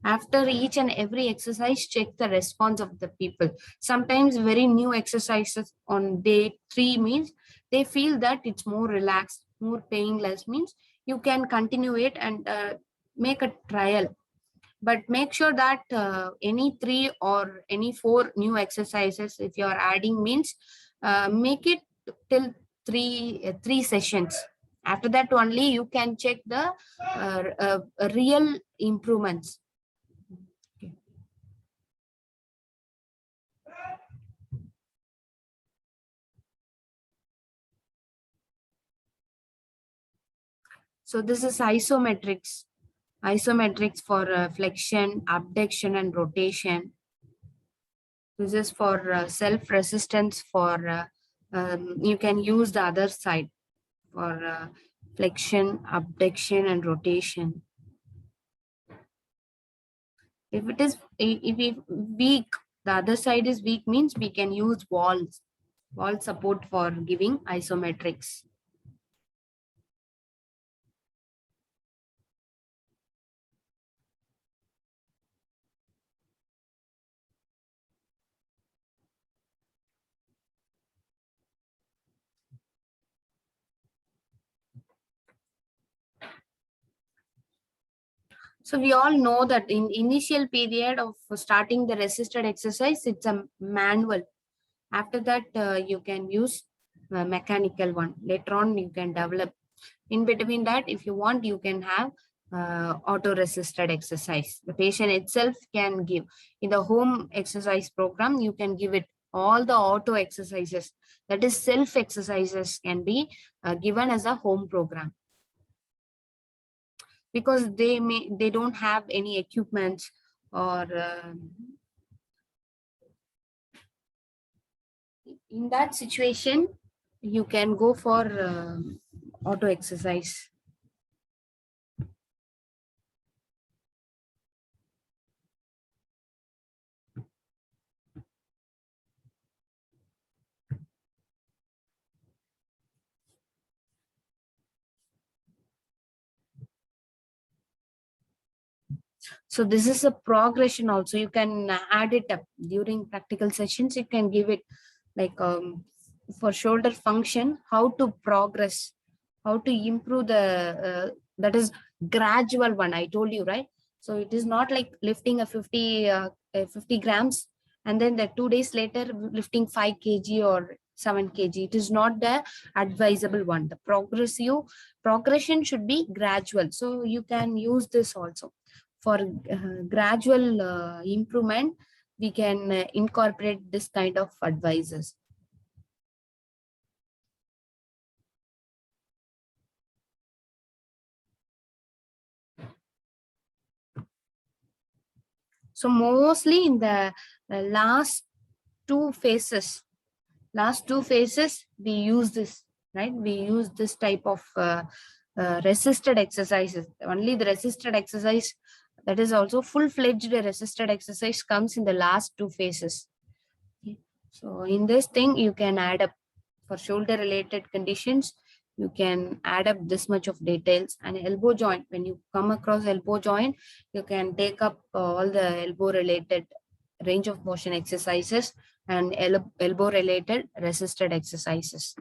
After each and every exercise, check the response of the people. Sometimes very new exercises on day 3 means they feel that it's more relaxed, more painless, means you can continue it and make a trial. But make sure that any 3 or any 4 new exercises, if you are adding, means make it till 3 sessions. After that only you can check the real improvements. Okay. So this is isometrics for flexion, abduction, and rotation. This is for self resistance. For you can use the other side for flexion, abduction, and rotation. If it is weak, the other side is weak, means we can use wall support for giving isometrics. So we all know that in initial period of starting the resisted exercise, it's a manual. After that, you can use mechanical one. Later on, you can develop. In between that, if you want, you can have auto-resisted exercise. The patient itself can give. In the home exercise program, you can give it all the auto exercises. That is self exercises can be given as a home program. Because they don't have any equipment or in that situation you can go for auto exercise. So this is a progression also. You can add it up during practical sessions. You can give it like for shoulder function, how to progress, how to improve the that is gradual one. I told you, right? So it is not like lifting a 50 grams and then the 2 days later lifting 5 kg or 7 kg. It is not the advisable one. The progression should be gradual. So you can use this also for gradual improvement. We can incorporate this kind of advices. So mostly in the last two phases, we use this, right? We use this type of resisted exercises. Only the resisted exercise, that is also full-fledged resisted exercise, comes in the last two phases. Okay. So in this thing, you can add up for shoulder related conditions. You can add up this much of details. And elbow joint, when you come across elbow joint, you can take up all the elbow related range of motion exercises and elbow related resisted exercises.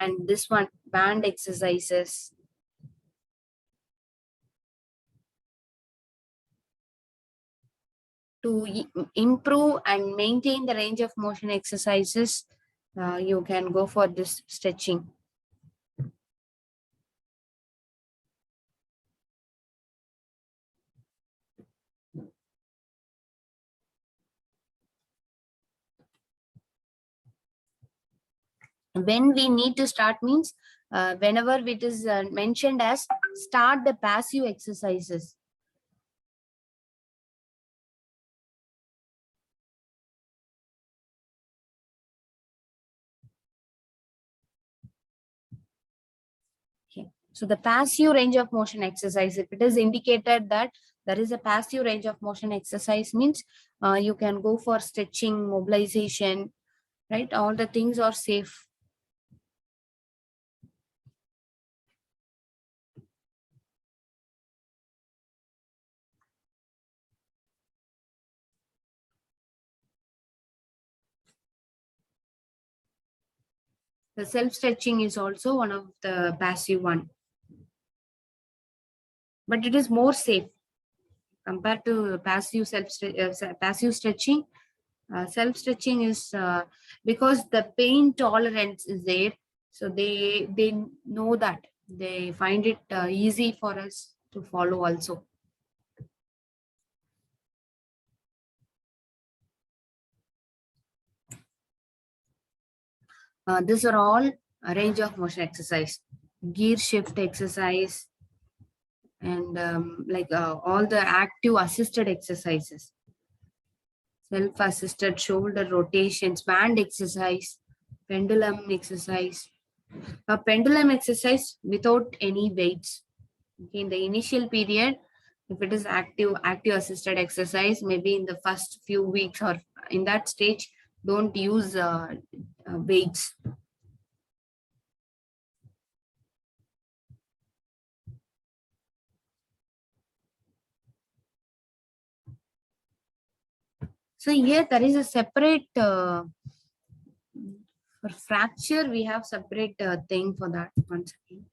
And this one, band exercises. To improve and maintain the range of motion exercises, you can go for this stretching. When we need to start means whenever it is mentioned as start the passive exercises. So the passive range of motion exercise, if it is indicated that there is a passive range of motion exercise, means you can go for stretching, mobilization, right? All the things are safe. The self-stretching is also one of the passive one, but it is more safe compared to passive passive stretching. Self-stretching is because the pain tolerance is there, so they know that, they find it easy for us to follow also. These are all a range of motion exercise, gear shift exercise, and like all the active assisted exercises, self-assisted shoulder rotations, band exercise, pendulum exercise. A pendulum exercise without any weights. Okay, in the initial period, if it is active assisted exercise, maybe in the first few weeks or in that stage, don't use weights. So here there is a separate for fracture. We have separate thing for that. Once again.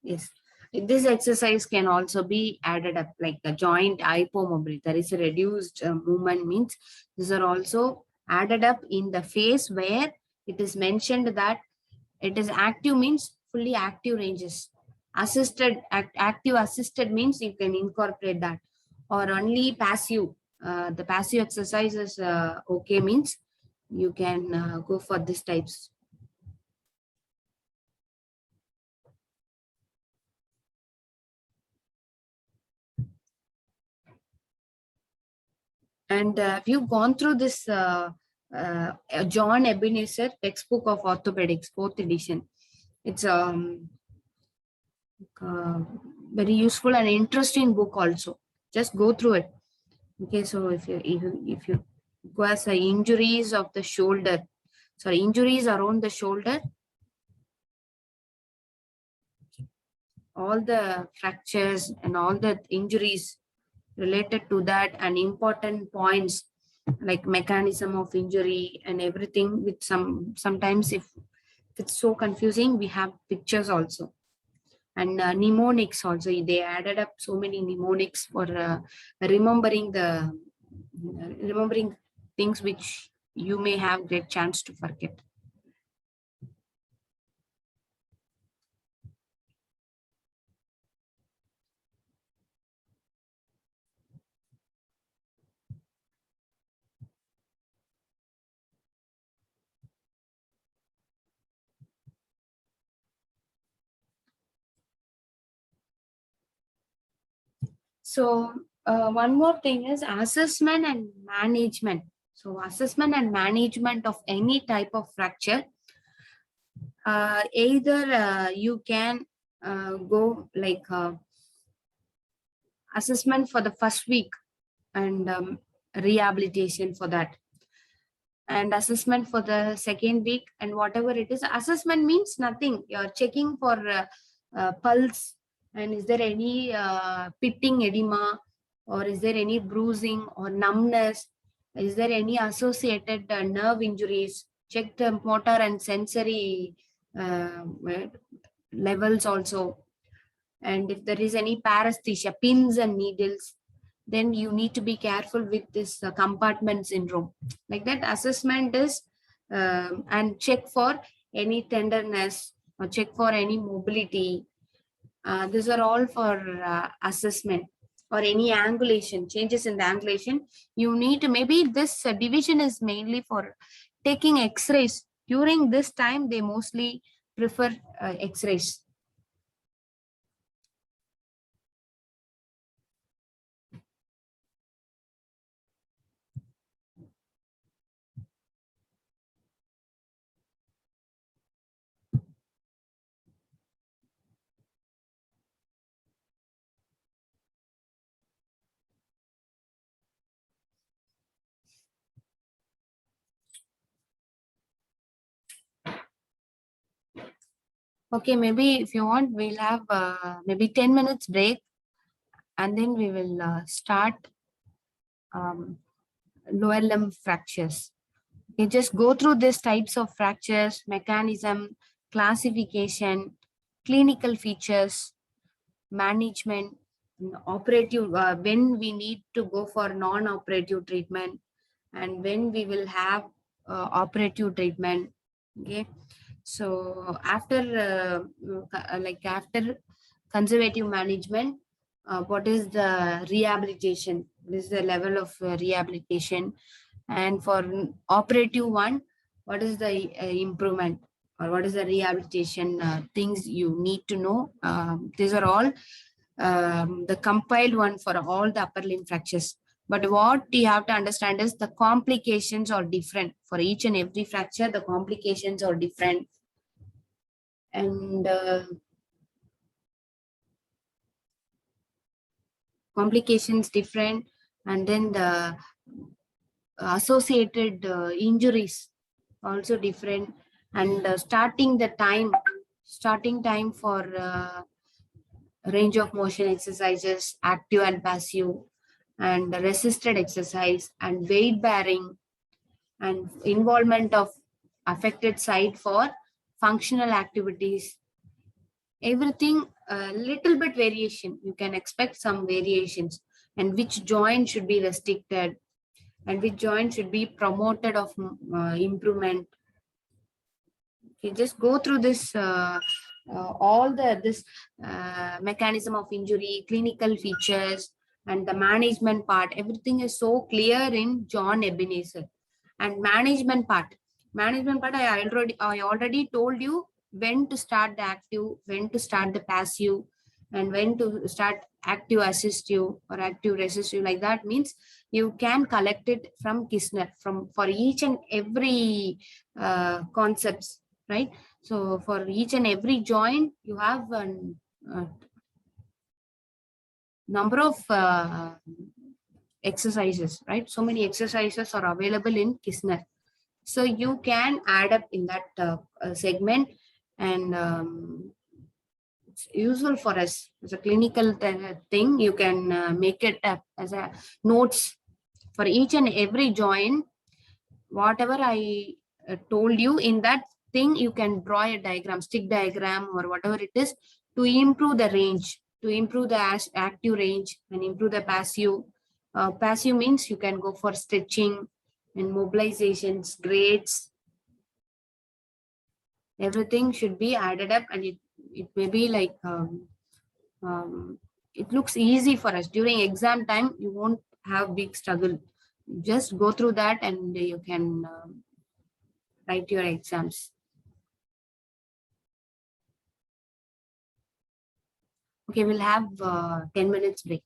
Yes. This exercise can also be added up, like the joint hypomobility. There is a reduced movement, means these are also added up in the phase where it is mentioned that it is active, means fully active ranges. Active assisted means you can incorporate that, or only passive. The passive exercise is okay, means you can go for these types. And have you gone through this John Ebenezer textbook of orthopedics, fourth edition? It's uh, very useful and interesting book also. Just go through it. Okay, so if you go as injuries of the shoulder, sorry, injuries around the shoulder, all the fractures and all the injuries related to that, and important points like mechanism of injury and everything, with sometimes if it's so confusing, we have pictures also. And mnemonics also, they added up so many mnemonics for remembering things which you may have great chance to forget. So one more thing is assessment and management. So assessment and management of any type of fracture. Either you can go like assessment for the first week and rehabilitation for that, and assessment for the second week, and whatever it is. Assessment means nothing. You're checking for pulse, and is there any pitting edema, or is there any bruising or numbness, is there any associated nerve injuries. Check the motor and sensory uh, levels also. And if there is any paresthesia, pins and needles, then you need to be careful with this compartment syndrome. Like that, assessment is and check for any tenderness or check for any mobility. These are all for assessment, or any angulation, changes in the angulation. You need to, maybe this division is mainly for taking x-rays. During this time, they mostly prefer x-rays. Okay, maybe if you want, we'll have maybe 10 minutes break, and then we will start lower limb fractures. You just go through these types of fractures, mechanism, classification, clinical features, management, operative, when we need to go for non-operative treatment, and when we will have operative treatment. Okay. So after after conservative management, what is the rehabilitation? What is the level of rehabilitation? And for operative one, what is the improvement, or what is the rehabilitation things you need to know? These are all the compiled one for all the upper limb fractures. But what you have to understand is the complications are different for each and every fracture. The complications are different, and complications different, and then the associated injuries also different, and starting time for range of motion exercises, active and passive, and resisted exercise, and weight bearing, and involvement of affected site for functional activities. Everything a little bit variation. You can expect some variations, and which joint should be restricted, and which joint should be promoted of improvement. You just go through this all this mechanism of injury, clinical features, and the management part. Everything is so clear in John Ebenezer. And management part, I already told you when to start the active, when to start the passive, and when to start active assistive or active resistive. Like that means you can collect it from Kisner, from for each and every concepts, right? So for each and every joint, you have a number of exercises, right? So many exercises are available in Kisner. So you can add up in that segment, and it's useful for us as a clinical thing. You can make it up as a notes for each and every joint. Whatever I told you in that thing, you can draw a diagram, stick diagram, or whatever it is, to improve the range, to improve the active range, and improve the passive. Passive means you can go for stretching and mobilizations, grades. Everything should be added up, and it may be like it looks easy for us. During exam time, you won't have big struggle. Just go through that, and you can write your exams. Okay, we'll have 10 minutes break.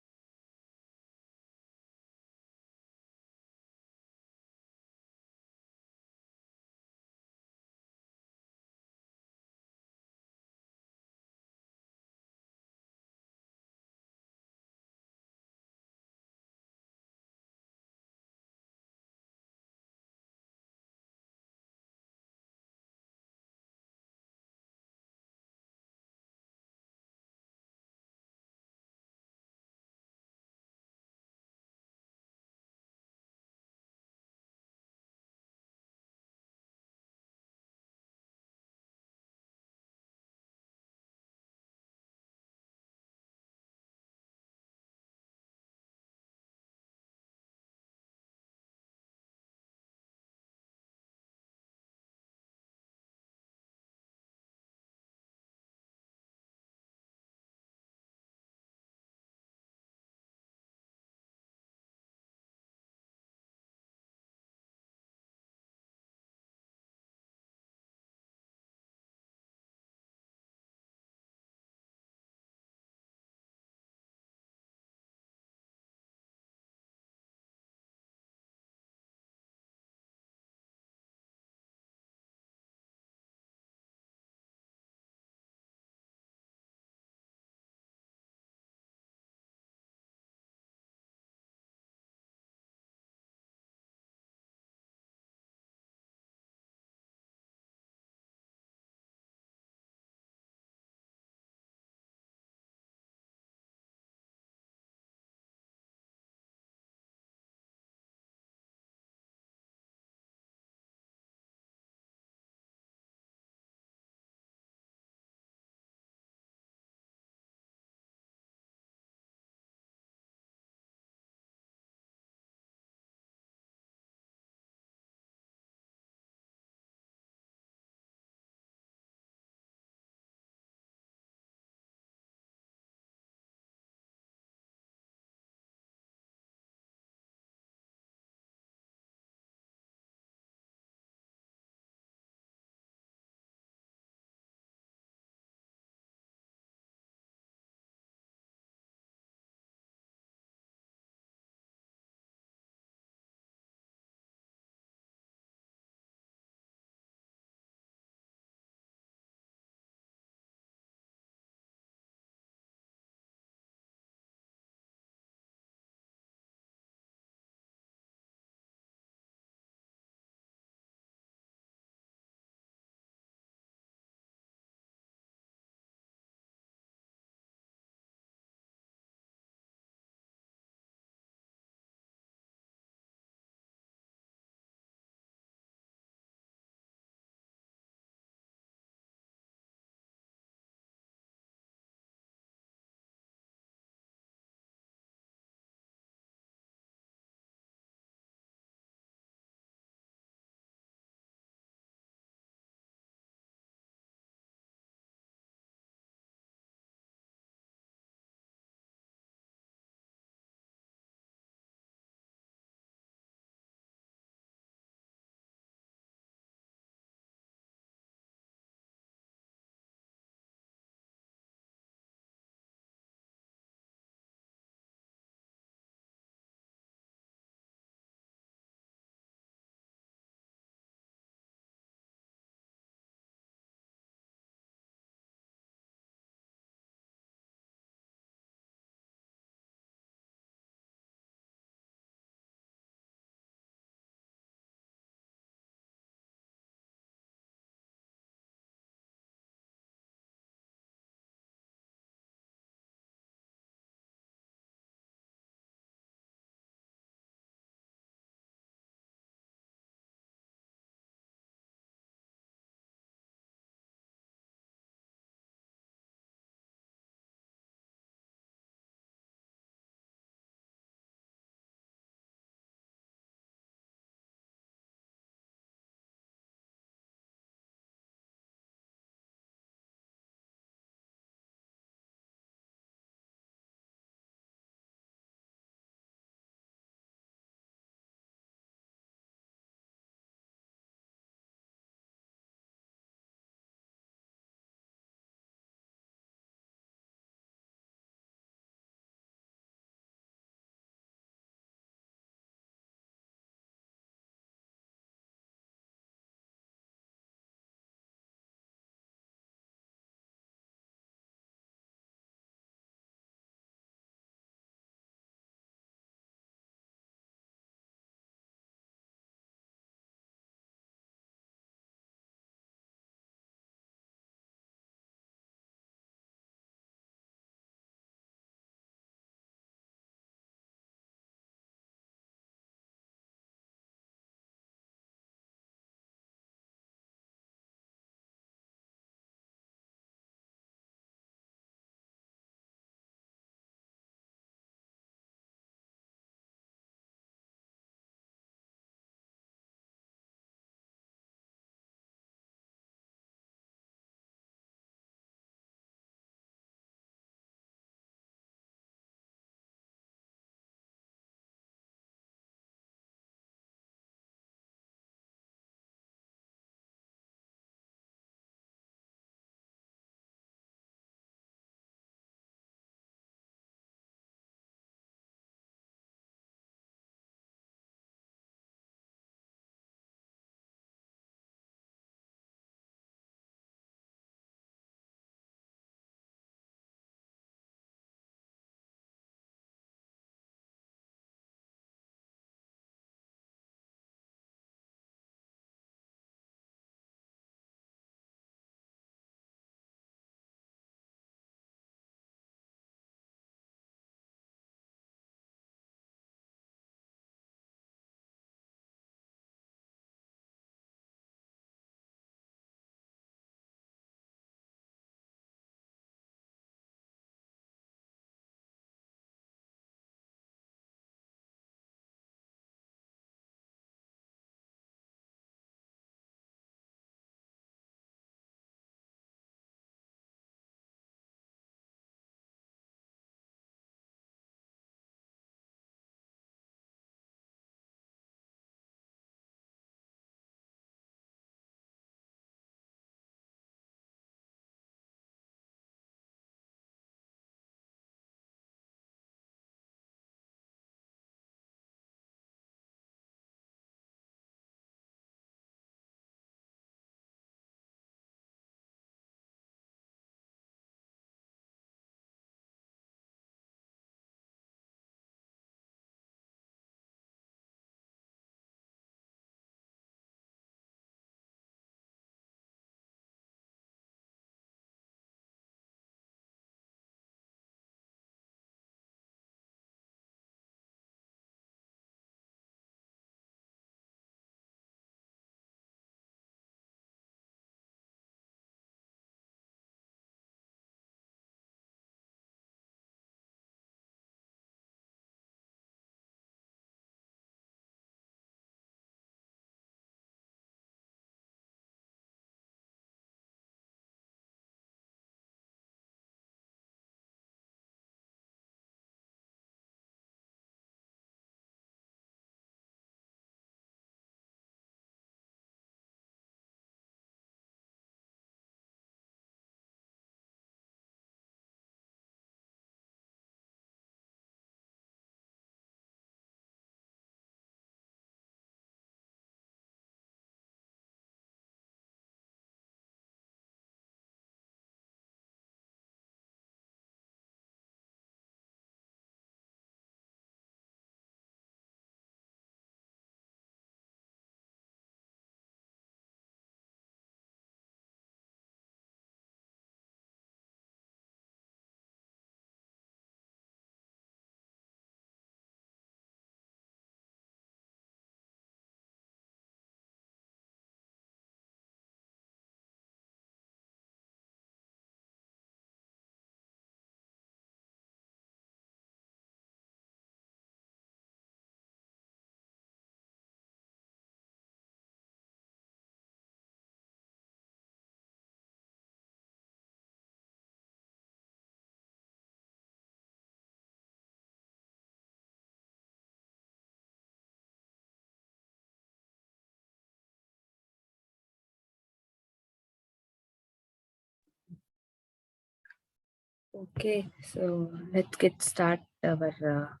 Okay, so let's get start our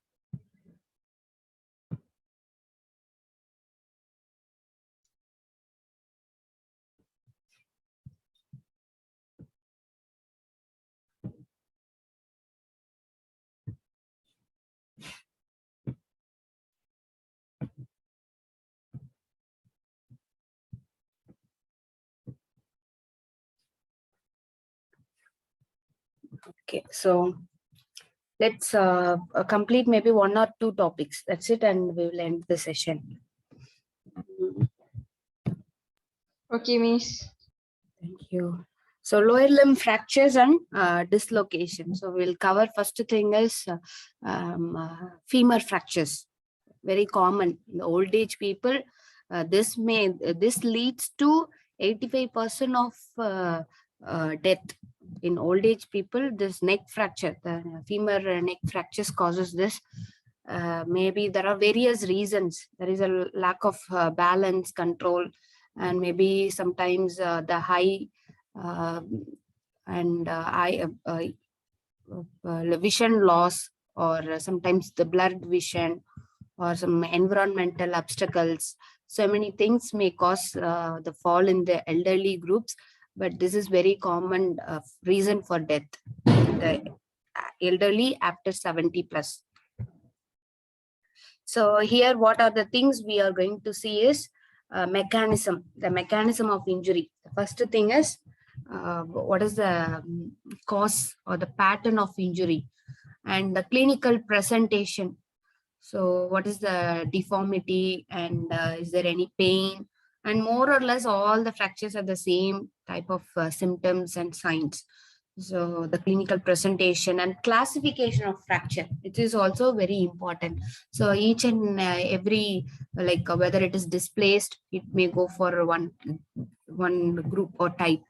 okay. So let's complete maybe one or two topics. That's it, and we will end the session. Okay, Miss. Thank you. So lower limb fractures and dislocation. So we'll cover first thing is femur fractures. Very common in the old age people. This leads to 85% of death in old age people. This neck fracture, the femur neck fractures causes this. Maybe there are various reasons. There is a lack of balance control, and maybe sometimes the high uh, and vision loss, or sometimes the blurred vision, or some environmental obstacles. So many things may cause the fall in the elderly groups, but this is very common reason for death in the elderly after 70 plus. So here, what are the things we are going to see is the mechanism of injury. The first thing is what is the cause or the pattern of injury, and the clinical presentation. So what is the deformity, and is there any pain? And more or less all the fractures are the same type of symptoms and signs. So the clinical presentation and classification of fracture, it is also very important. So each and every, like whether it is displaced, it may go for one group or type.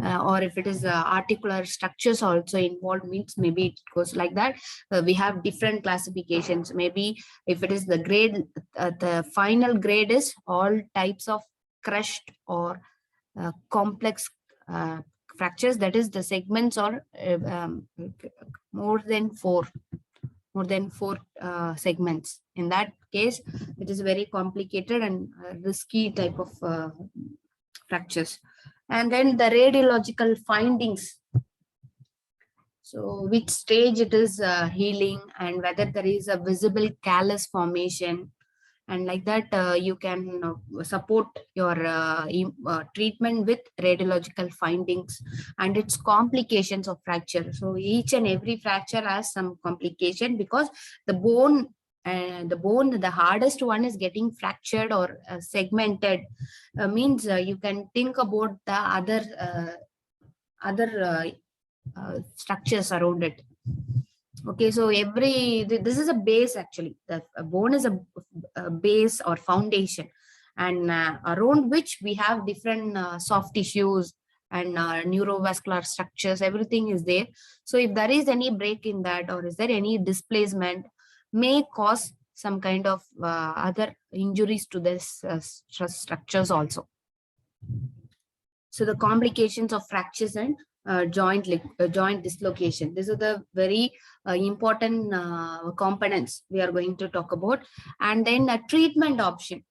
Or if it is articular structures also involved, means maybe it goes like that. We have different classifications. Maybe if it is the grade, the final grade is all types of crushed or complex fractures, that is the segments are more than four segments. In that case, it is very complicated and risky type of fractures. And then the radiological findings, so which stage it is healing, and whether there is a visible callus formation, and like that you can support your treatment with radiological findings and its complications of fracture. So each and every fracture has some complication, because the bone, the hardest one is getting fractured or segmented. Means you can think about the other structures around it. Okay, so this is a base. Actually, the bone is a base or foundation, and around which we have different soft tissues and neurovascular structures. Everything is there. So if there is any break in that, or is there any displacement, may cause some kind of other injuries to this structures also. So the complications of fractures and joint dislocation. These are the very important components we are going to talk about. And then a treatment option.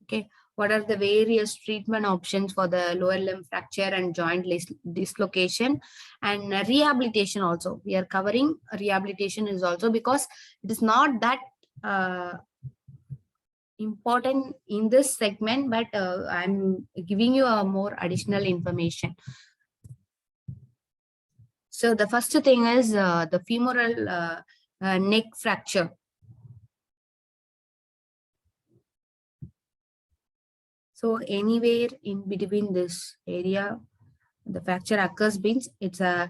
Okay, what are the various treatment options for the lower limb fracture and joint dislocation, and rehabilitation also. We are covering rehabilitation is also, because it is not that important in this segment, but I'm giving you a more additional information. So the first thing is the femoral neck fracture. So anywhere in between this area, the fracture occurs, means it's a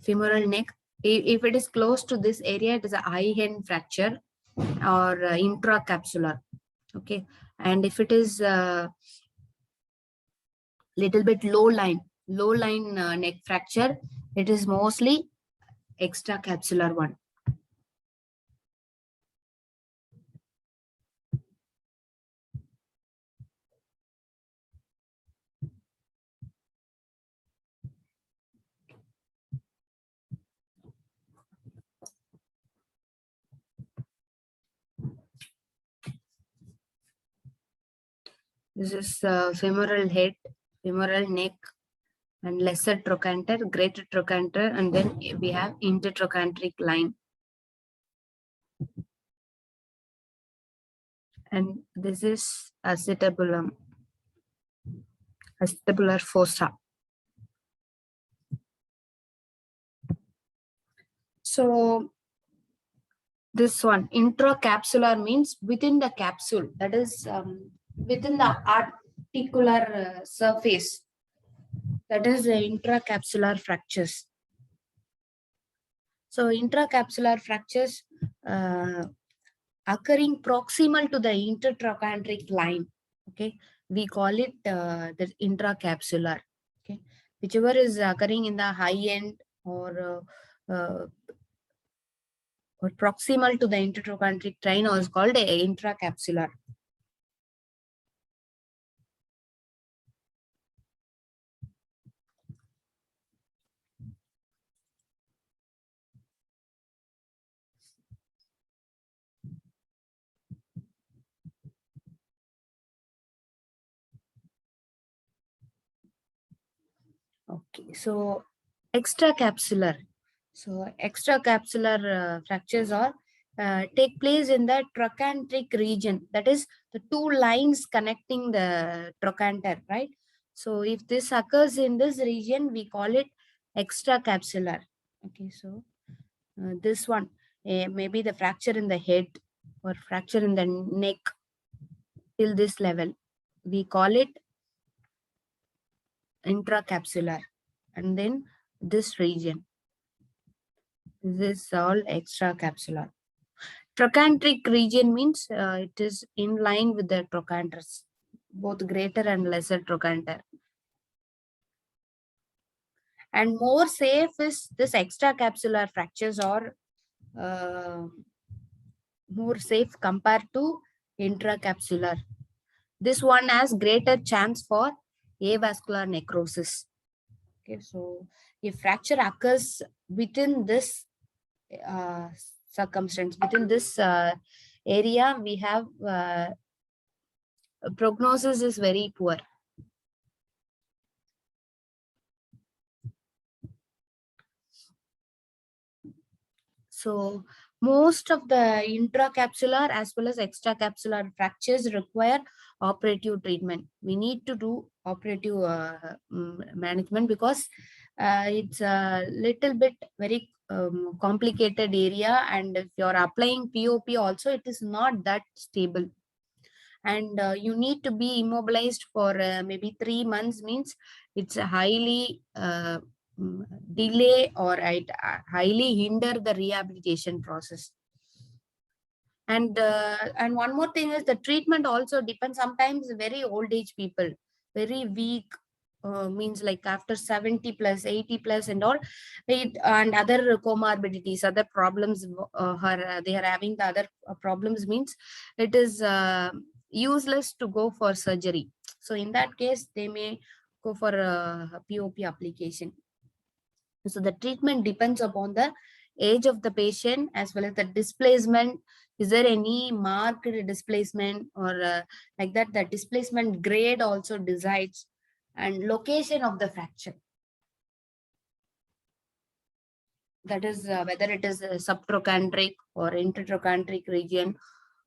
femoral neck. If it is close to this area, it is a high end fracture or intracapsular. Okay, and if it is little bit low line neck fracture, it is mostly extracapsular one. This is femoral head, femoral neck, and lesser trochanter, greater trochanter, and then we have intertrochanteric line. And this is acetabulum, acetabular fossa. So this one, intracapsular, means within the capsule, that is within the articular surface, that is the intracapsular fractures. So intracapsular fractures occurring proximal to the intertrochanteric line, okay, we call it the intracapsular, okay, whichever is occurring in the high end or proximal to the intertrochanteric line is called a intracapsular. Okay, so extracapsular. So extracapsular fractures are take place in the trochanteric region. That is the two lines connecting the trochanter, right? So if this occurs in this region, we call it extracapsular. Okay, so this one, maybe the fracture in the head or fracture in the neck till this level, we call it intracapsular. And then this region, this is all extracapsular. Trochanteric region means it is in line with the trochanters, both greater and lesser trochanter. And more safe is this extracapsular fractures are more safe compared to intracapsular. This one has greater chance for avascular necrosis. Okay, so if fracture occurs within this circumstance, within this area, we have prognosis is very poor. So most of the intracapsular as well as extracapsular fractures require operative treatment. We need to do operative management because it's a little bit very complicated area, and if you're applying POP also, it is not that stable. And you need to be immobilized for maybe 3 months, means it's a highly delay or it highly hinder the rehabilitation process. And one more thing is the treatment also depends. Sometimes very old age people, very weak, means like after 70 plus 80 plus and all it, and other comorbidities, other problems they are having the other problems, means it is useless to go for surgery. So in that case they may go for a POP application. So the treatment depends upon the age of the patient as well as the displacement. Is there any marked displacement or like that? The displacement grade also decides, and location of the fracture. That is whether it is a subtrochanteric or intertrochanteric region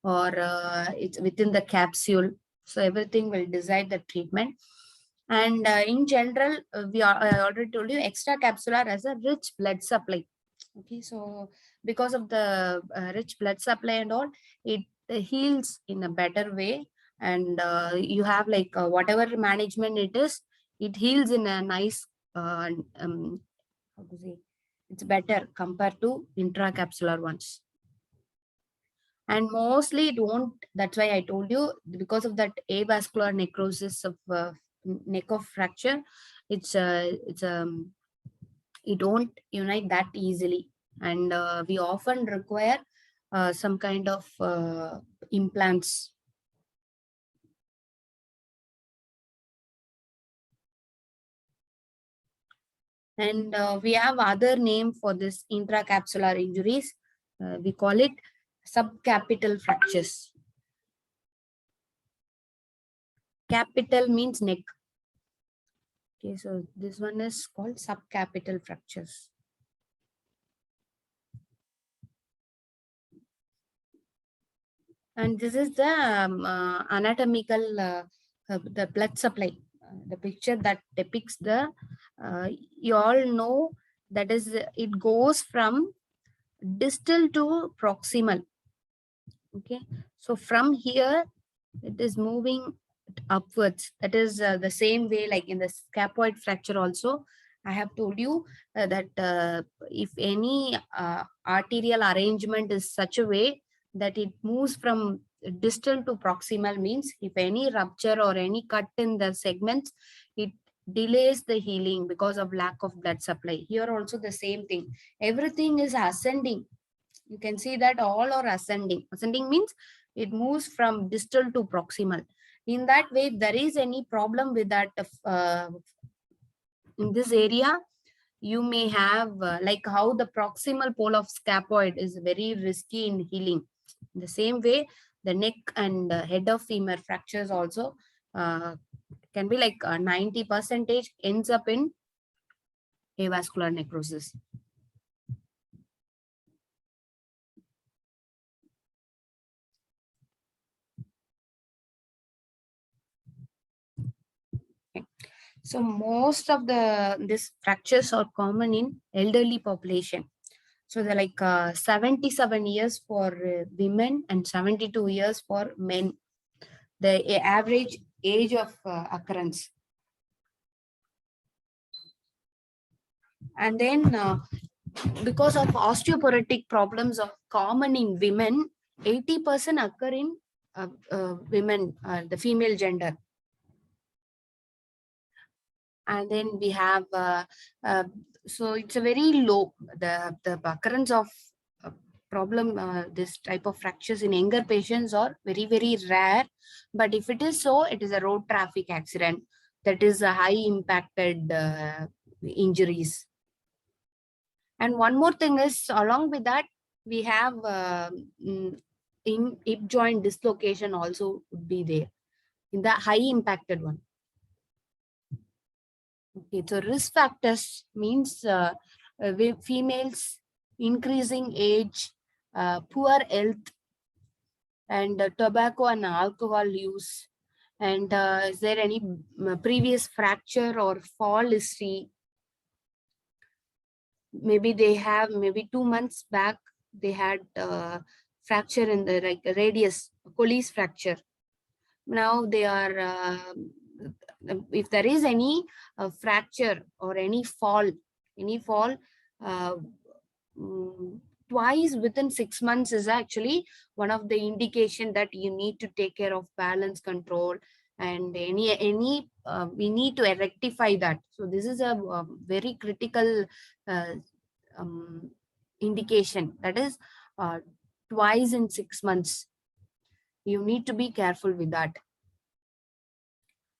or it's within the capsule. So everything will decide the treatment. And in general, I already told you extracapsular has a rich blood supply. Okay, so because of the rich blood supply and all, it heals in a better way. And you have like whatever management it is, it heals in a nice, how to say, it's better compared to intracapsular ones. And mostly it won't, that's why I told you, because of that avascular necrosis of neck of fracture, it won't unite that easily. And we often require some kind of implants. And we have other name for this intracapsular injuries. We call it subcapital fractures. capital means neck. Okay, so this one is called subcapital fractures. And this is the anatomical the blood supply. The picture that depicts the you all know that is it goes from distal to proximal. Okay, so from here it is moving upwards. That is the same way like in the scaphoid fracture also. I have told you that if any arterial arrangement is such a way that it moves from distal to proximal, means if any rupture or any cut in the segments, it delays the healing because of lack of blood supply. Here also the same thing. Everything is ascending. You can see that all are ascending. Ascending means it moves from distal to proximal. In that way, if there is any problem with that in this area, you may have like how the proximal pole of scaphoid is very risky in healing. In the same way, the neck and head of femur fractures also can be like 90% ends up in avascular necrosis. So most of these fractures are common in elderly population. So they're like 77 years for women and 72 years for men. The average age of occurrence. And then because of osteoporotic problems are common in women, 80% occur in women, the female gender. And then we have so it's a very low the occurrence of problem this type of fractures in younger patients are very rare, but if it is so, it is a road traffic accident that is a high impacted injuries. And one more thing is, along with that, we have in hip joint dislocation also would be there in the high impacted one. Okay, so risk factors means females, increasing age, poor health, and tobacco and alcohol use. And is there any previous fracture or fall history? Maybe they have, maybe 2 months back, they had fracture in the like radius, Colles fracture. Now they are, if there is any fracture or any fall, twice within 6 months is actually one of the indication that you need to take care of balance control, and we need to rectify that. So this is a very critical indication, that is twice in 6 months. You need to be careful with that.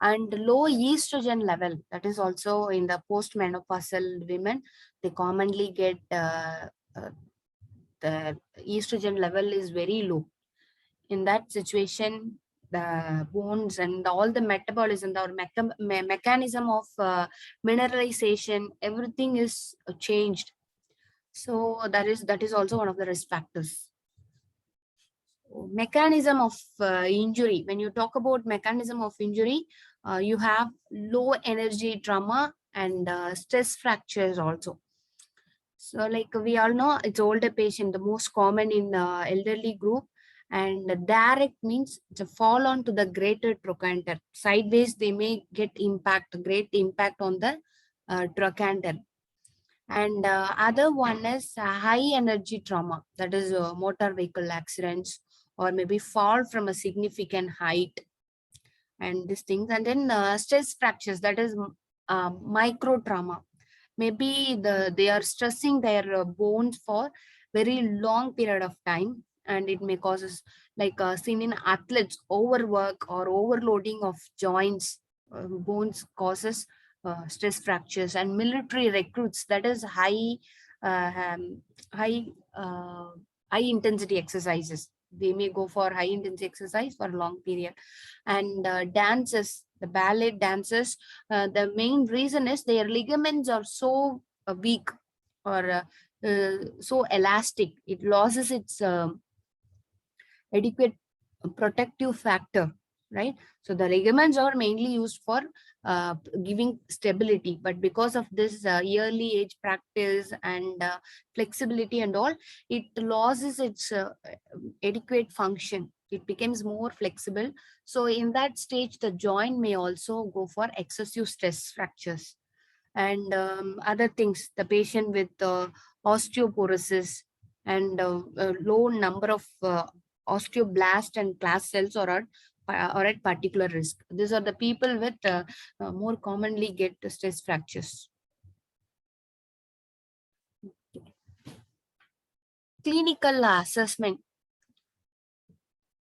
And low estrogen level, that is also in the postmenopausal women, they commonly get the estrogen level is very low. In that situation, the bones and all the metabolism, the mechanism of mineralization, everything is changed. So that is also one of the risk factors. Mechanism of injury. When you talk about mechanism of injury, you have low energy trauma and stress fractures also. So like we all know, it's older patient, the most common in elderly group. And direct means it's a fall on to the greater trochanter. Sideways, they may get great impact on the trochanter. And other one is high energy trauma, that is motor vehicle accidents, or maybe fall from a significant height and these things. And then stress fractures, that is micro trauma. Maybe they are stressing their bones for very long period of time, and it may causes like seen in athletes, overwork or overloading of joints, bones causes stress fractures. And military recruits, that is high uh, intensity exercises, They may go for high intensity exercise for a long period. And dances, the ballet dances, the main reason is their ligaments are so weak or so elastic. It loses its adequate protective factor, right? So the ligaments are mainly used for giving stability, but because of this early age practice and flexibility and all, it loses its adequate function. It becomes more flexible. So in that stage, the joint may also go for excessive stress fractures and other things. The patient with osteoporosis and a low number of osteoblast and class cells are at particular risk. These are the people with more commonly get stress fractures. Clinical assessment.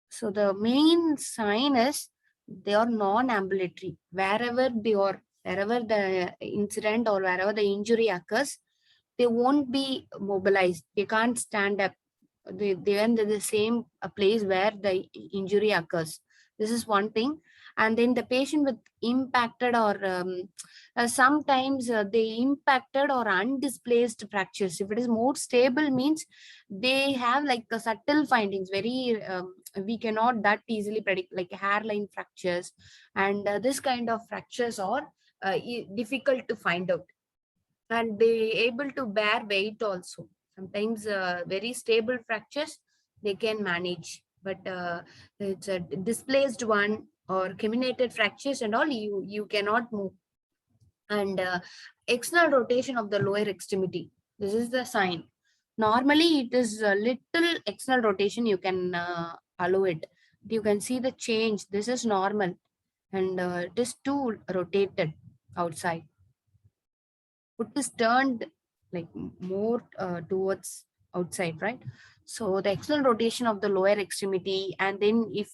So the main sign is they are non-ambulatory. Wherever the incident or wherever the injury occurs, they won't be mobilized. They can't stand up. They are in the same place where the injury occurs. This is one thing. And then the patient with impacted or sometimes they impacted or undisplaced fractures. If it is more stable, means they have like a subtle findings. Very we cannot that easily predict, like hairline fractures, and this kind of fractures are difficult to find out, and they able to bear weight also. Sometimes very stable fractures they can manage, but it's a displaced one or comminuted fractures and all, you cannot move. And external rotation of the lower extremity, this is the sign. Normally it is a little external rotation, you can allow it. You can see the change, this is normal, and it is too rotated outside. Foot is turned like more towards outside, right? So the external rotation of the lower extremity, and then if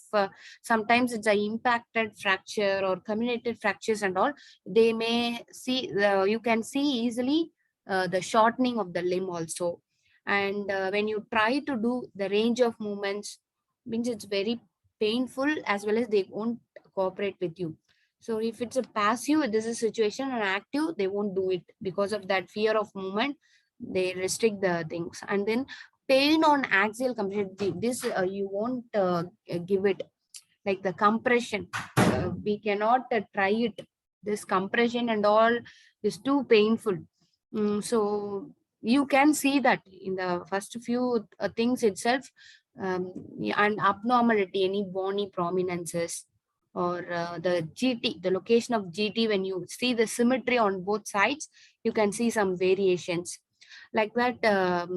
sometimes it's a impacted fracture or comminuted fractures and all, they may see you can see easily the shortening of the limb also. And when you try to do the range of movements, means it's very painful, as well as they won't cooperate with you. So if it's a passive, this is situation, and active, they won't do it because of that fear of movement. They restrict the things. And then pain on axial compression, this you won't give it, like the compression. We cannot try it. This compression and all is too painful. So you can see that in the first few things itself, and abnormality, any bony prominences, or the GT, the location of GT, when you see the symmetry on both sides, you can see some variations. Like that,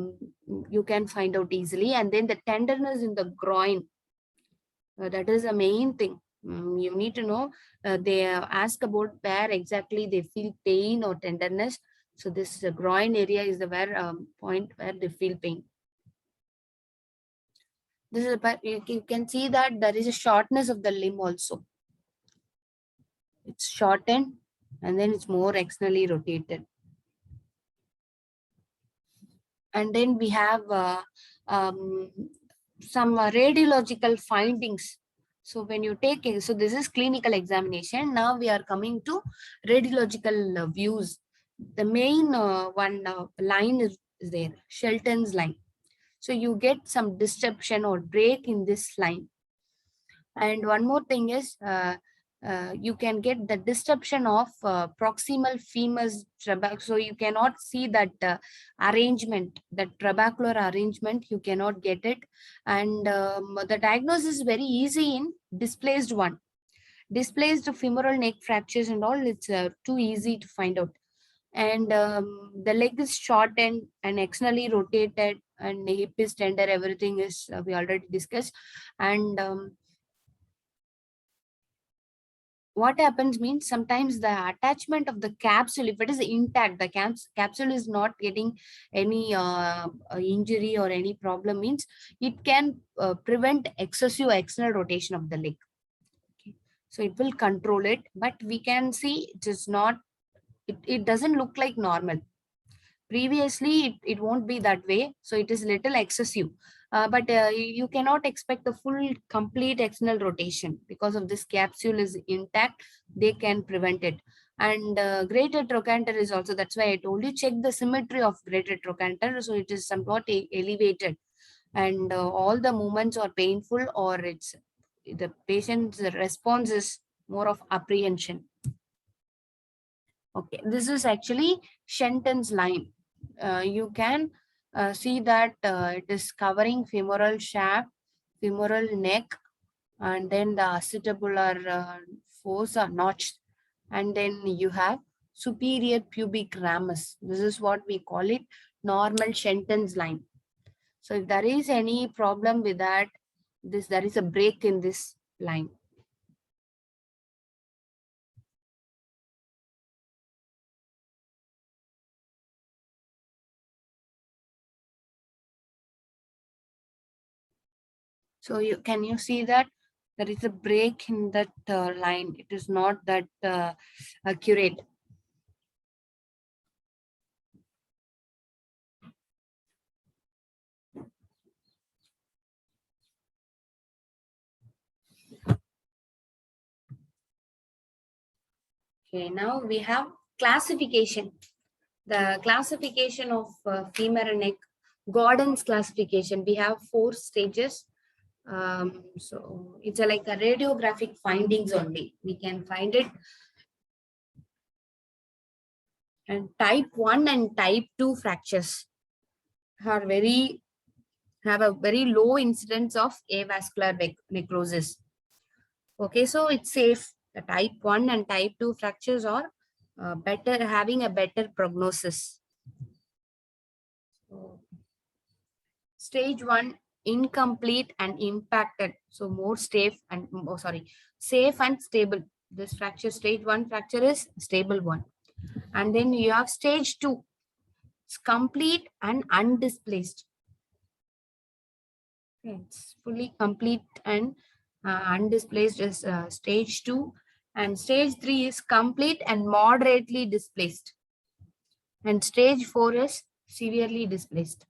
you can find out easily. And then the tenderness in the groin, that is the main thing. You need to know, they ask about where exactly they feel pain or tenderness. So this groin area is the where point where they feel pain. This is you can see that there is a shortness of the limb also. It's shortened and then it's more externally rotated. And then we have some radiological findings. So when you take it, so this is clinical examination. Now we are coming to radiological views. The main one line is there, Shelton's line. So you get some disruption or break in this line. And one more thing is, you can get the disruption of proximal femur's trabecular. So you cannot see that arrangement, that trabecular arrangement, you cannot get it. And the diagnosis is very easy in displaced one. Displaced femoral neck fractures and all, it's too easy to find out. And the leg is shortened and externally rotated, and the hip is tender, everything is we already discussed. And what happens means, sometimes the attachment of the capsule, if it is intact, the capsule is not getting any injury or any problem, means it can prevent excessive external rotation of the leg. Okay. So it will control it, but we can see it is not, it doesn't look like normal. Previously, it won't be that way. So it is little excessive. But you cannot expect the full complete external rotation because of this capsule is intact. They can prevent it. And greater trochanter is also, that's why I told you, check the symmetry of greater trochanter. So it is somewhat elevated, and all the movements are painful, or it's the patient's response is more of apprehension. Okay, this is actually Shenton's line. You can see that it is covering femoral shaft, femoral neck, and then the acetabular fossa notch, and then you have superior pubic ramus. This is what we call it, normal Shenton's line. So if there is any problem with that, there is a break in this line. So can you see that there is a break in that line? It is not that accurate. Okay, now we have classification. The classification of femur and neck, Gordon's classification. We have 4 stages. So it's like a radiographic findings only. We can find it. And type 1 and type 2 fractures have a very low incidence of avascular necrosis. Okay, so it's safe. The type 1 and type 2 fractures are having a better prognosis. So, stage 1, incomplete and impacted. So more safe and safe and stable. This fracture, stage 1 fracture is stable one. And then you have stage 2, it's complete and undisplaced. Okay, it's fully complete and undisplaced is stage 2, and stage 3 is complete and moderately displaced, and stage 4 is severely displaced.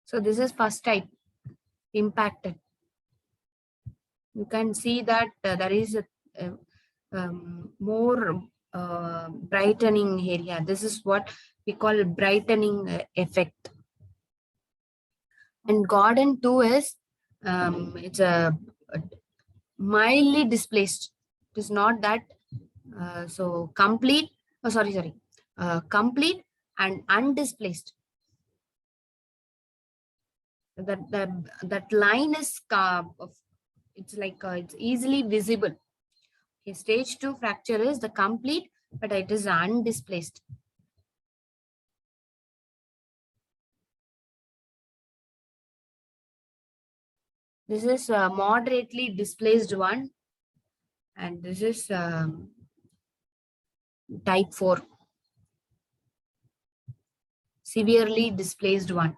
So this is first type, impacted. You can see that there is a more brightening area. This is what we call brightening effect. And Gordon 2 is it's a mildly displaced. It is not that so complete. Oh, sorry. Complete and undisplaced. That line is it's like it's easily visible. Okay, stage 2 fracture is the complete, but it is undisplaced. This is a moderately displaced one, and this is type 4, severely displaced one.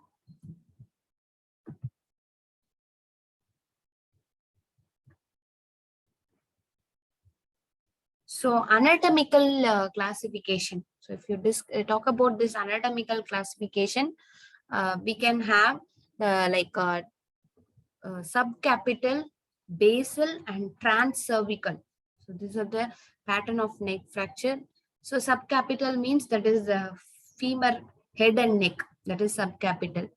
So anatomical classification. So if you talk about this anatomical classification, we can have subcapital, basal, and transcervical. So these are the pattern of neck fracture. So subcapital means that is the femur head and neck, that is subcapital.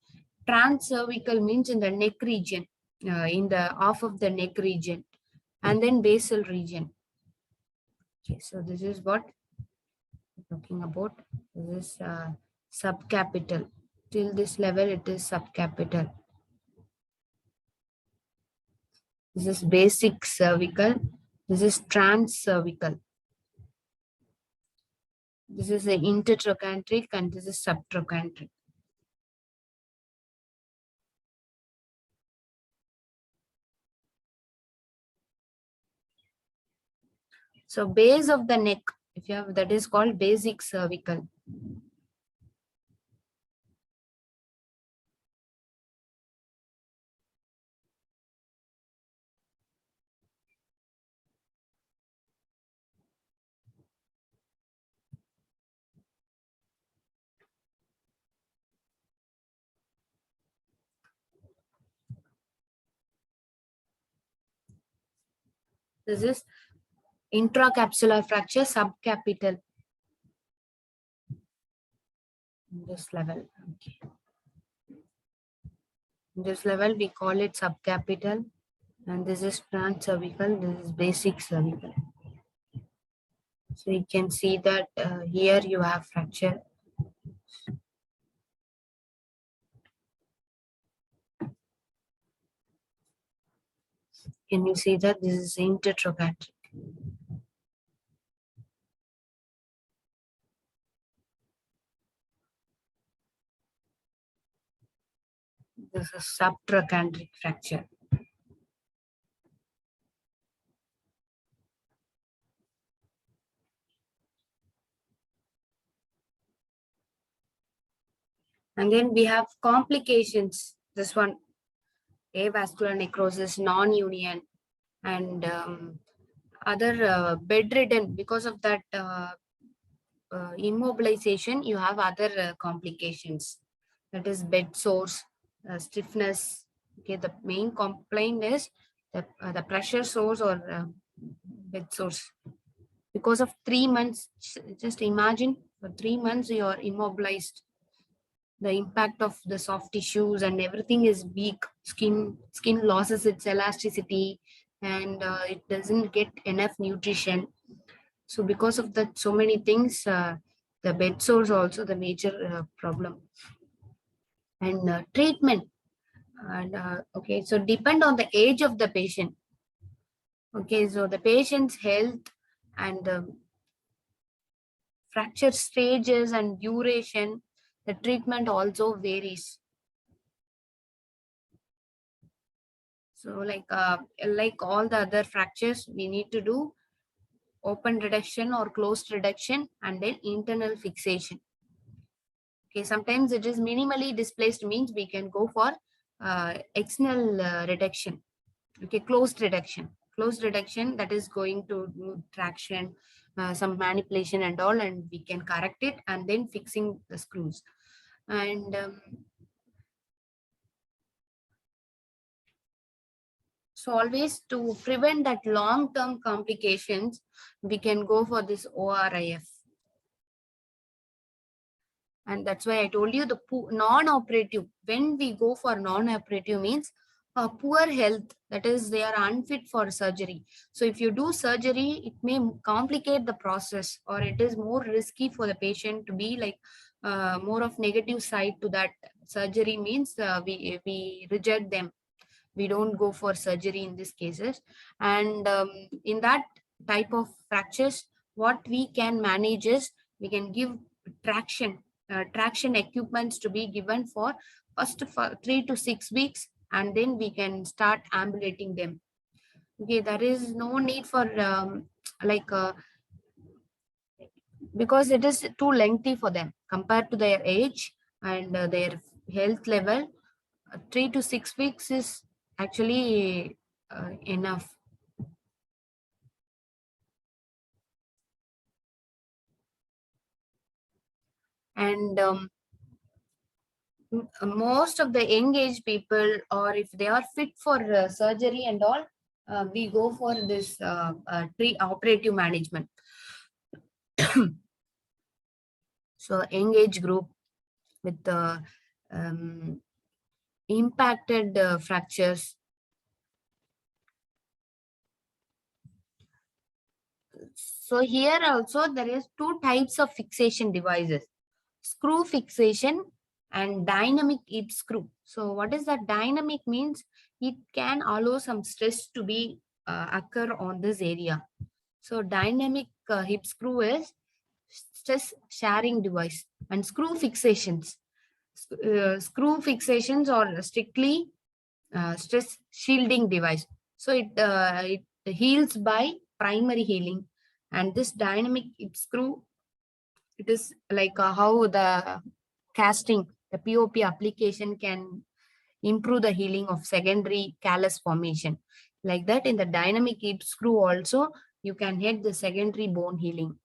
Transcervical means in the neck region, in the off of the neck region, and then basal region. Okay, so this is what we're talking about. This is subcapital. Till this level, it is subcapital. This is basic cervical. This is transcervical. This is the intertrochanteric, and this is subtrochanteric. So base of the neck, if you have, that is called basic cervical. This is intracapsular fracture subcapital. This level. Okay. This level we call it subcapital, and this is transcervical. This is basic cervical. So you can see that here you have fracture. Can you see that this is intertrochanteric? This is subtrochanteric fracture. And then we have complications. This one, avascular necrosis, non-union, and other bedridden. Because of that immobilization, you have other complications. That is bed sores, stiffness. Okay, the main complaint is the pressure sores or bed sores. Because of 3 months, just imagine for 3 months you are immobilized. The impact of the soft tissues and everything is weak. Skin loses its elasticity, and it doesn't get enough nutrition. So because of that, so many things, the bed sores also the major problem. And treatment. And okay, so depend on the age of the patient. Okay, so the patient's health and fracture stages and duration, the treatment also varies. So like all the other fractures, we need to do open reduction or closed reduction and then internal fixation. Okay, sometimes it is minimally displaced, means we can go for external reduction. Okay, closed reduction. Closed reduction, that is going to do traction, some manipulation and all, and we can correct it and then fixing the screws. And so always to prevent that long-term complications, we can go for this ORIF. And that's why I told you the non-operative. When we go for non-operative means poor health, that is they are unfit for surgery. So if you do surgery, it may complicate the process, or it is more risky for the patient to be like more of negative side to that surgery, means we reject them. We don't go for surgery in these cases. And in that type of fractures, what we can manage is we can give traction equipments to be given for first 3 to 6 weeks, and then we can start ambulating them. Okay, there is no need for because it is too lengthy for them compared to their age and their health level. 3 to 6 weeks is actually enough. And most of the young age people, or if they are fit for surgery and all, we go for this pre-operative management. So young age group with the impacted fractures. So here also there is 2 types of fixation devices: screw fixation and dynamic hip screw. So what is that? Dynamic means it can allow some stress to be occur on this area. So dynamic hip screw is stress sharing device, and screw fixations. Screw fixations are strictly stress shielding device. So it heals by primary healing, and this dynamic hip screw, it is like how the casting, the POP application can improve the healing of secondary callus formation. Like that, in the dynamic hip screw also, you can hit the secondary bone healing.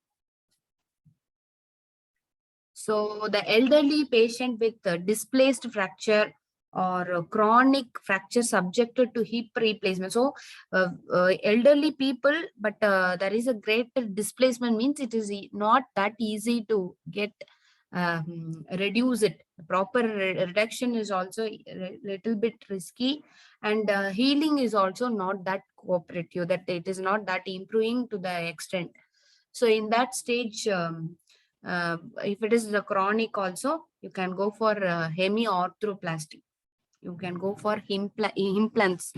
So the elderly patient with displaced fracture or chronic fracture subjected to hip replacement. So elderly people, but there is a greater displacement, means it is not that easy to get reduce it. Proper reduction is also a little bit risky, and healing is also not that cooperative, that it is not that improving to the extent. So in that stage, if it is the chronic also, you can go for hemiarthroplasty. You can go for implants.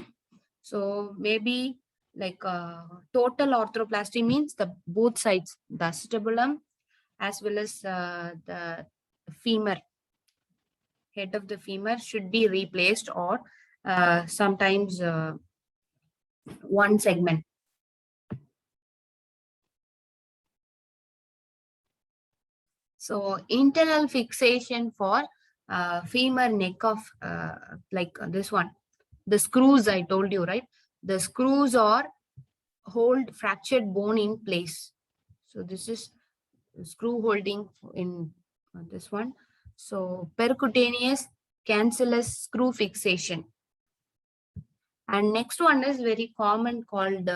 So maybe like total arthroplasty means the both sides, the acetabulum as well as the femur, head of the femur should be replaced, or sometimes one segment. So internal fixation for femur neck of like this one, the screws I told you, right? The screws or hold fractured bone in place. So this is screw holding in this one. So percutaneous cancellous screw fixation. And next one is very common, called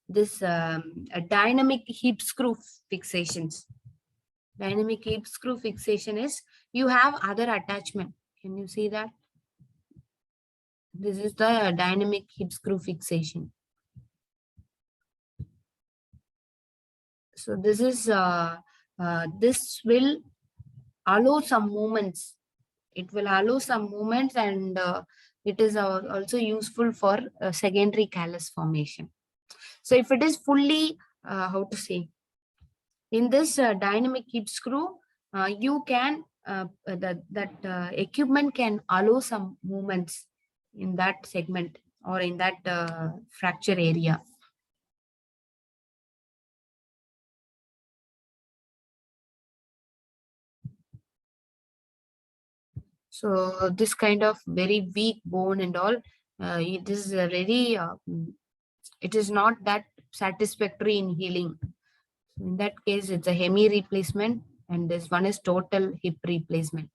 this dynamic hip screw fixations. Dynamic hip screw fixation is you have other attachment. Can you see that? This is the dynamic hip screw fixation. So this is this will allow some movements. It will allow some movements, and it is also useful for secondary callus formation. So if it is fully, how to say, in this dynamic hip screw, you can that equipment can allow some movements in that segment or in that fracture area. So this kind of very weak bone and all, it is a very, it is not that satisfactory in healing. In that case, it's a hemi replacement, and this one is total hip replacement.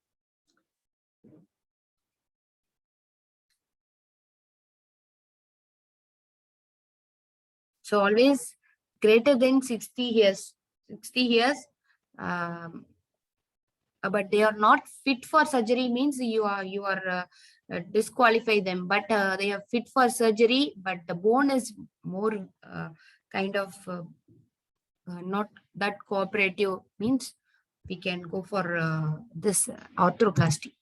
So always greater than 60 years, 60 years, but they are not fit for surgery, means you are disqualify them, but they are fit for surgery, but the bone is more kind of not that cooperative, means we can go for this arthroplasty.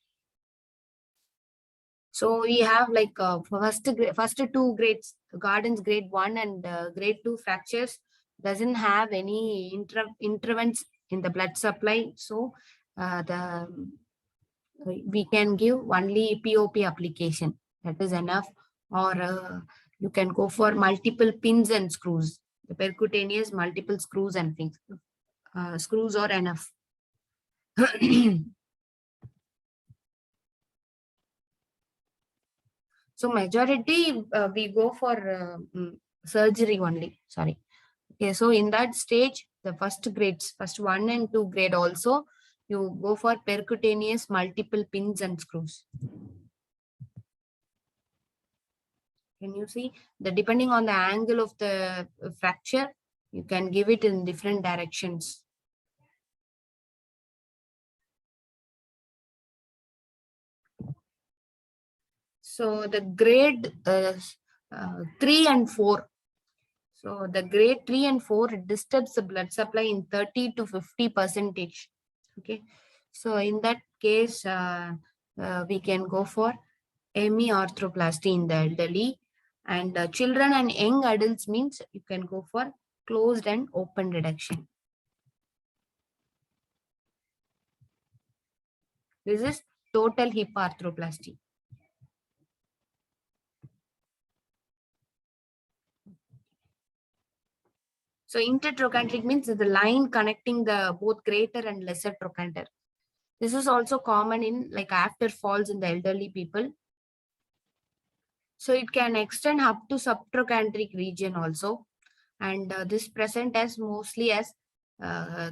So we have like first two grades, Gardens grade 1 and grade 2 fractures doesn't have any interventions in the blood supply. So we can give only POP application, that is enough, or you can go for multiple pins and screws, the percutaneous multiple screws and things. Screws are enough. So majority we go for surgery only. Sorry. Okay, so in that stage, the first grades, first 1 and 2 grade also, you go for percutaneous multiple pins and screws. Can you see? Depending on the angle of the fracture, you can give it in different directions. So the grade 3 and 4. So the grade 3 and 4, it disturbs the blood supply in 30 to 50%. Okay. So in that case, we can go for hemiarthroplasty in the elderly, and children and young adults means you can go for closed and open reduction. This is total hip arthroplasty. So intertrochanteric means the line connecting the both greater and lesser trochanter. This is also common in like after falls in the elderly people. So it can extend up to subtrochanteric region also, and this present as mostly as uh,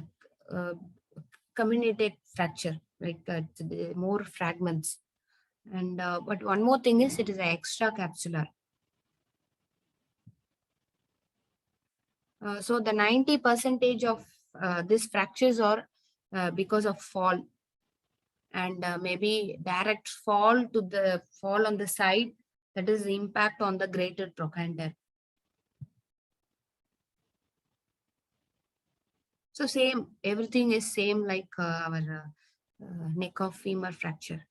uh, comminuted fracture, like more fragments. And but one more thing is it is an extracapsular. So the 90% of these fractures are because of fall, and maybe direct fall on the side, that is the impact on the greater trochanter. So same, everything is same like our neck of femur fracture.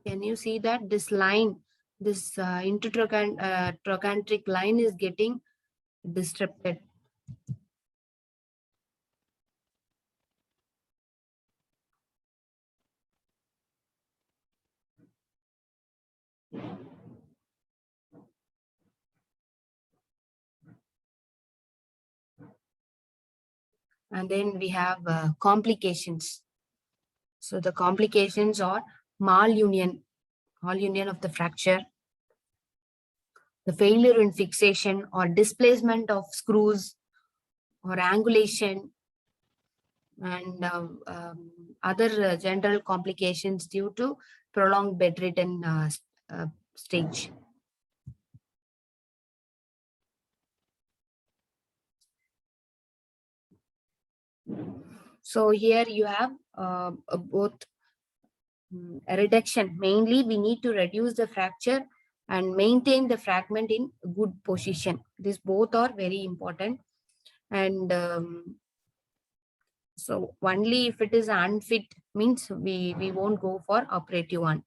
Can you see that this line, this intertrochanteric line is getting disrupted? And then we have complications. So the complications are malunion of the fracture, the failure in fixation or displacement of screws or angulation, and other general complications due to prolonged bedridden stage. So here you have both a reduction. Mainly we need to reduce the fracture and maintain the fragment in good position. These both are very important. And so only if it is unfit means we won't go for operative one.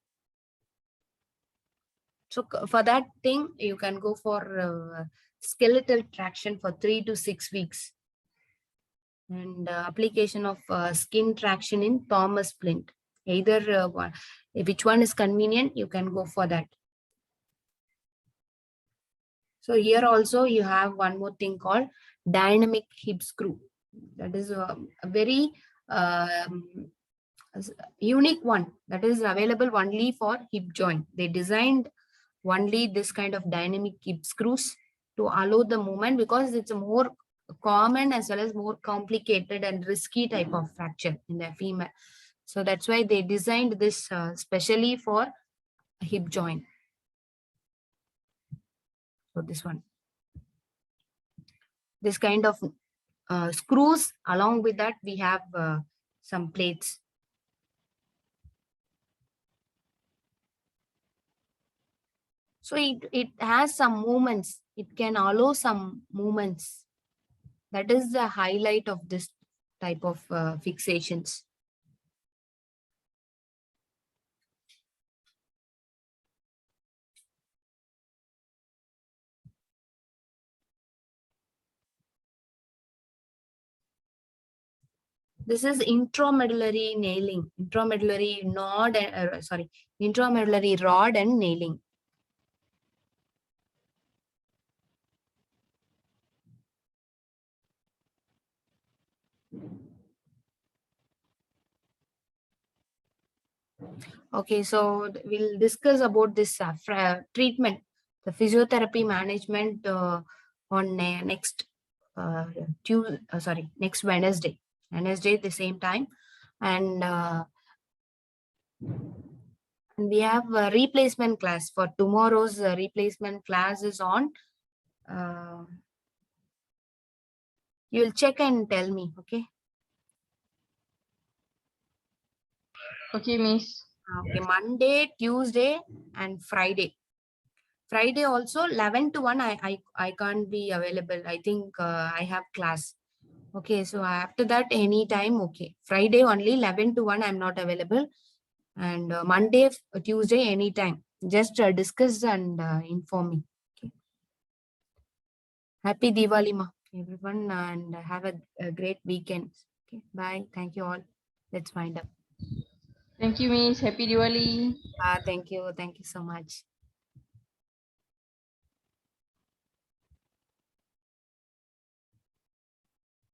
So for that thing, you can go for skeletal traction for 3 to 6 weeks. And application of skin traction in Thomas splint. Either which one is convenient, you can go for that. So here also you have one more thing called dynamic hip screw. That is a very unique one that is available only for hip joint. They designed only this kind of dynamic hip screws to allow the movement, because it's a more common as well as more complicated and risky type of fracture in the femur. So that's why they designed this specially for hip joint. So this one, this kind of screws. Along with that, we have some plates. So it has some movements. It can allow some movements. That is the highlight of this type of fixations. This is intramedullary nailing, intramedullary rod and nailing. Okay, so we'll discuss about this treatment, the physiotherapy management on next next Wednesday at the same time. And we have a replacement class for tomorrow's replacement class is on. You will check and tell me, okay? Okay, Miss. Okay, Monday, Tuesday, and Friday. Friday also 11 to 1. I can't be available. I think I have class. Okay, so after that, anytime, okay. Friday only 11 to 1, I'm not available. And Monday, Tuesday, anytime. Just discuss and inform me. Okay. Happy Diwali, ma, everyone, and have a great weekend. Okay, bye. Thank you all. Let's wind up. Thank you, Miss. Happy Diwali. Thank you. Thank you so much.